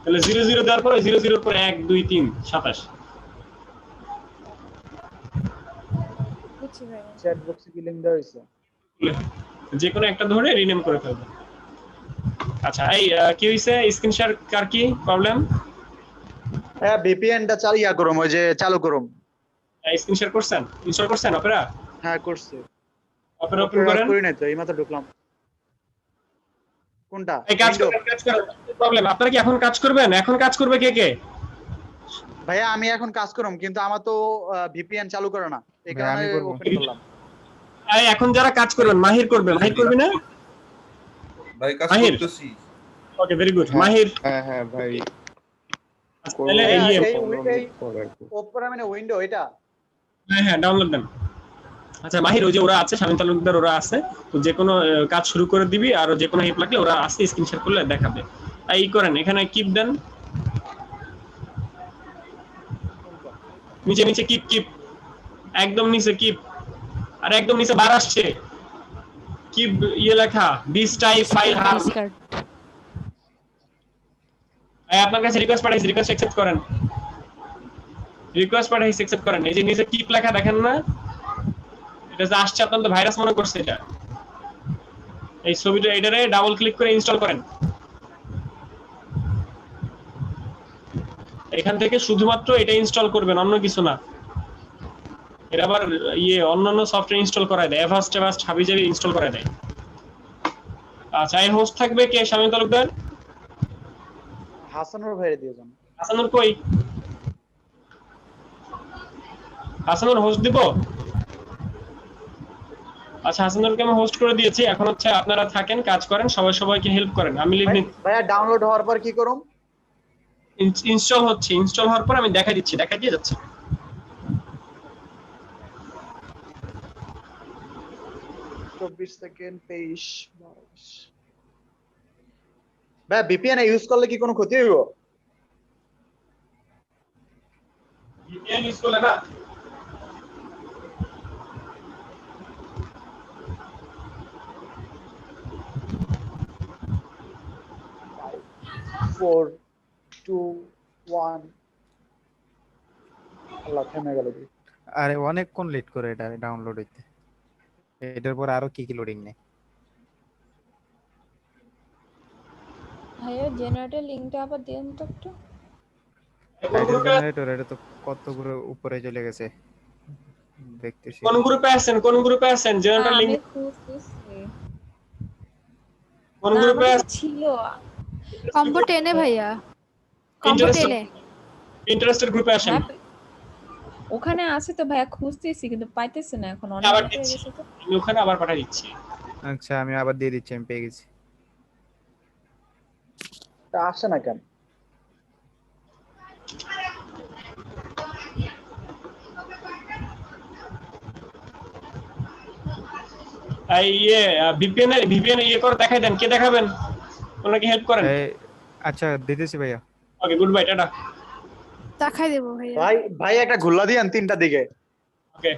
S1: তাহলে 00 দেওয়ার পরে 00 এর পরে 1 2 3 27
S10: বুঝছি ভাই।
S12: চ্যাট বক্সে কি লিংক দেওয়া হইছে?
S1: যে কোনো একটা ধরে রিনেম করে ফেলবেন। আচ্ছা এই কি হইছে স্ক্রিন শেয়ার কার কি প্রবলেম?
S3: হ্যাঁ ভিপিএনটা করুম, ওই যে চালু করুম।
S1: স্ক্রিন শেয়ার করছেন, ইনস্টল করছেন অপেরা?
S3: হ্যাঁ করছি।
S1: অপেরা ওপেন করেন।
S3: করি নাই তো, এইমাত্র ঢুকলাম। কোনটা?
S1: এই কাজ করেন প্রবলেম। আপনারা কি এখন কাজ করবেন? এখন কাজ করবে কে?
S3: ভাইয়া আমি এখন কাজ করুম, কিন্তু আমার তো ভিপিএন চালু করে না, এই
S4: ভাই, আমি
S3: কারণে
S4: করবো।
S3: ওপেন করলাম।
S1: এই এখন যারা কাজ করবেন মাহির করবে, মাহির করবে না?
S5: ভাই কাজ
S1: মাহির।
S5: করতেছি।
S1: ওকে ভেরি গুড মাহির।
S8: হ্যাঁ ভাই
S1: তাহলে এই
S3: ওপেরা মানে উইন্ডো এটা।
S1: হ্যাঁ ডাউনলোড দেন। আচ্ছা মাহির ওই যে ওরা আছে শামিম তালুকদার ওরা আছে, তো যে কোনো কাজ শুরু করে দিবি আর যে কোনো হেল্প লাগলে ওরা আছে স্ক্রিন শেয়ার করলে দেখাবে। এই করেন এখানে কিপ দেন, নিচে কিপ একদম নিচে কিপ, আর একদম নিচে বার আসছে কিপ ইয়ে লেখা দিস টাইপ ফাইল হ্যাজ। আপনার কাছে রিকোয়েস্ট পাঠাইছি, রিকোয়েস্ট অ্যাকসেপ্ট করেন, অ্যাকসেপ্ট করেন। এই যে নিচে কিপ লেখা দেখেন না, এটা যে আসছে আপনার তো ভাইরাস মনে করছে এটা। এই ছবিটা এটারে ডাবল ক্লিক করে ইনস্টল করেন। এখান থেকে শুধুমাত্র এটা ইনস্টল করবেন, অন্য কিছু না। এর আবার অন্যান্য সফটওয়্যার ইনস্টল করায় দেয়, এভাস্ট হাবিজাবি ইনস্টল করায় দেয়। আচ্ছা এই হোস্ট থাকবে কে? শামিম তালুকদার?
S3: হাসানুর ভাইরে দিয়ে যান।
S1: হাসানুর কই? হাসানুর হোস্ট দিব? আচ্ছা হাসানুরকে আমি হোস্ট করে দিয়েছি। এখন হচ্ছে আপনারা থাকেন, কাজ করেন, সবাইকে হেল্প করেন। আমি লিখনি
S3: ভাইয়া ডাউনলোড হওয়ার পর কি করুম?
S1: ইনস্টল হচ্ছে, ইনস্টল হওয়ার পর আমি দেখাই দিয়ে যাচ্ছি।
S3: সেকেন্ড 23 22। ভাই ভিপিএন ইউজ করলে কি কোনো ক্ষতি হইব?
S1: ভিপিএন ইউজ করলে না,
S3: ফোর টু ওয়ান। আল্লাহ থেমে গেল।
S4: আরে অনেকক্ষণ লেট করে এটা ডাউনলোড হইতে। এটার পর আরো কি লোডিং নেই।
S10: ভাইয়া জেনারেটর লিংকটা আবার দেন তো একটু।
S4: টাইটেল জেনারেটর এটা তো কত করে উপরে চলে গেছে দেখতেছি।
S1: কোন গ্রুপে আছেন? জেনারেটর লিংক
S10: আমি খুঁজতেছি।
S1: কোন গ্রুপে
S10: ছিল
S2: কম্বো 10 এ ভাইয়া, কম্বো 10 এ
S1: ইন্টারেস্টেড গ্রুপে আসেন।
S10: ওখানে আছে তো ভাইয়া, খুঁজতেছি কিন্তু পাইতেছি না এখন, অনেক
S1: আবার
S10: রাত হয়ে
S1: দিচ্ছি,
S10: গেছে তো।
S1: আমি ওখানে আবার পাঠিয়ে দিচ্ছি।
S4: আচ্ছা আমি আবার দিয়ে দিচ্ছি, আমি পেয়ে গেছি।
S3: তা আসে না কেন?
S1: ভিপিএন করে দেখাই দেন, কে দেখাবেন? ওনাকে হেল্প করেন।
S4: আচ্ছা দিতেছি ভাইয়া।
S1: Okay good bye, tata.
S2: দেখাই দেবো ভাইয়া।
S3: ভাই একটা ঘুল্লা দিয়েন 3টার দিকে।
S1: ওকে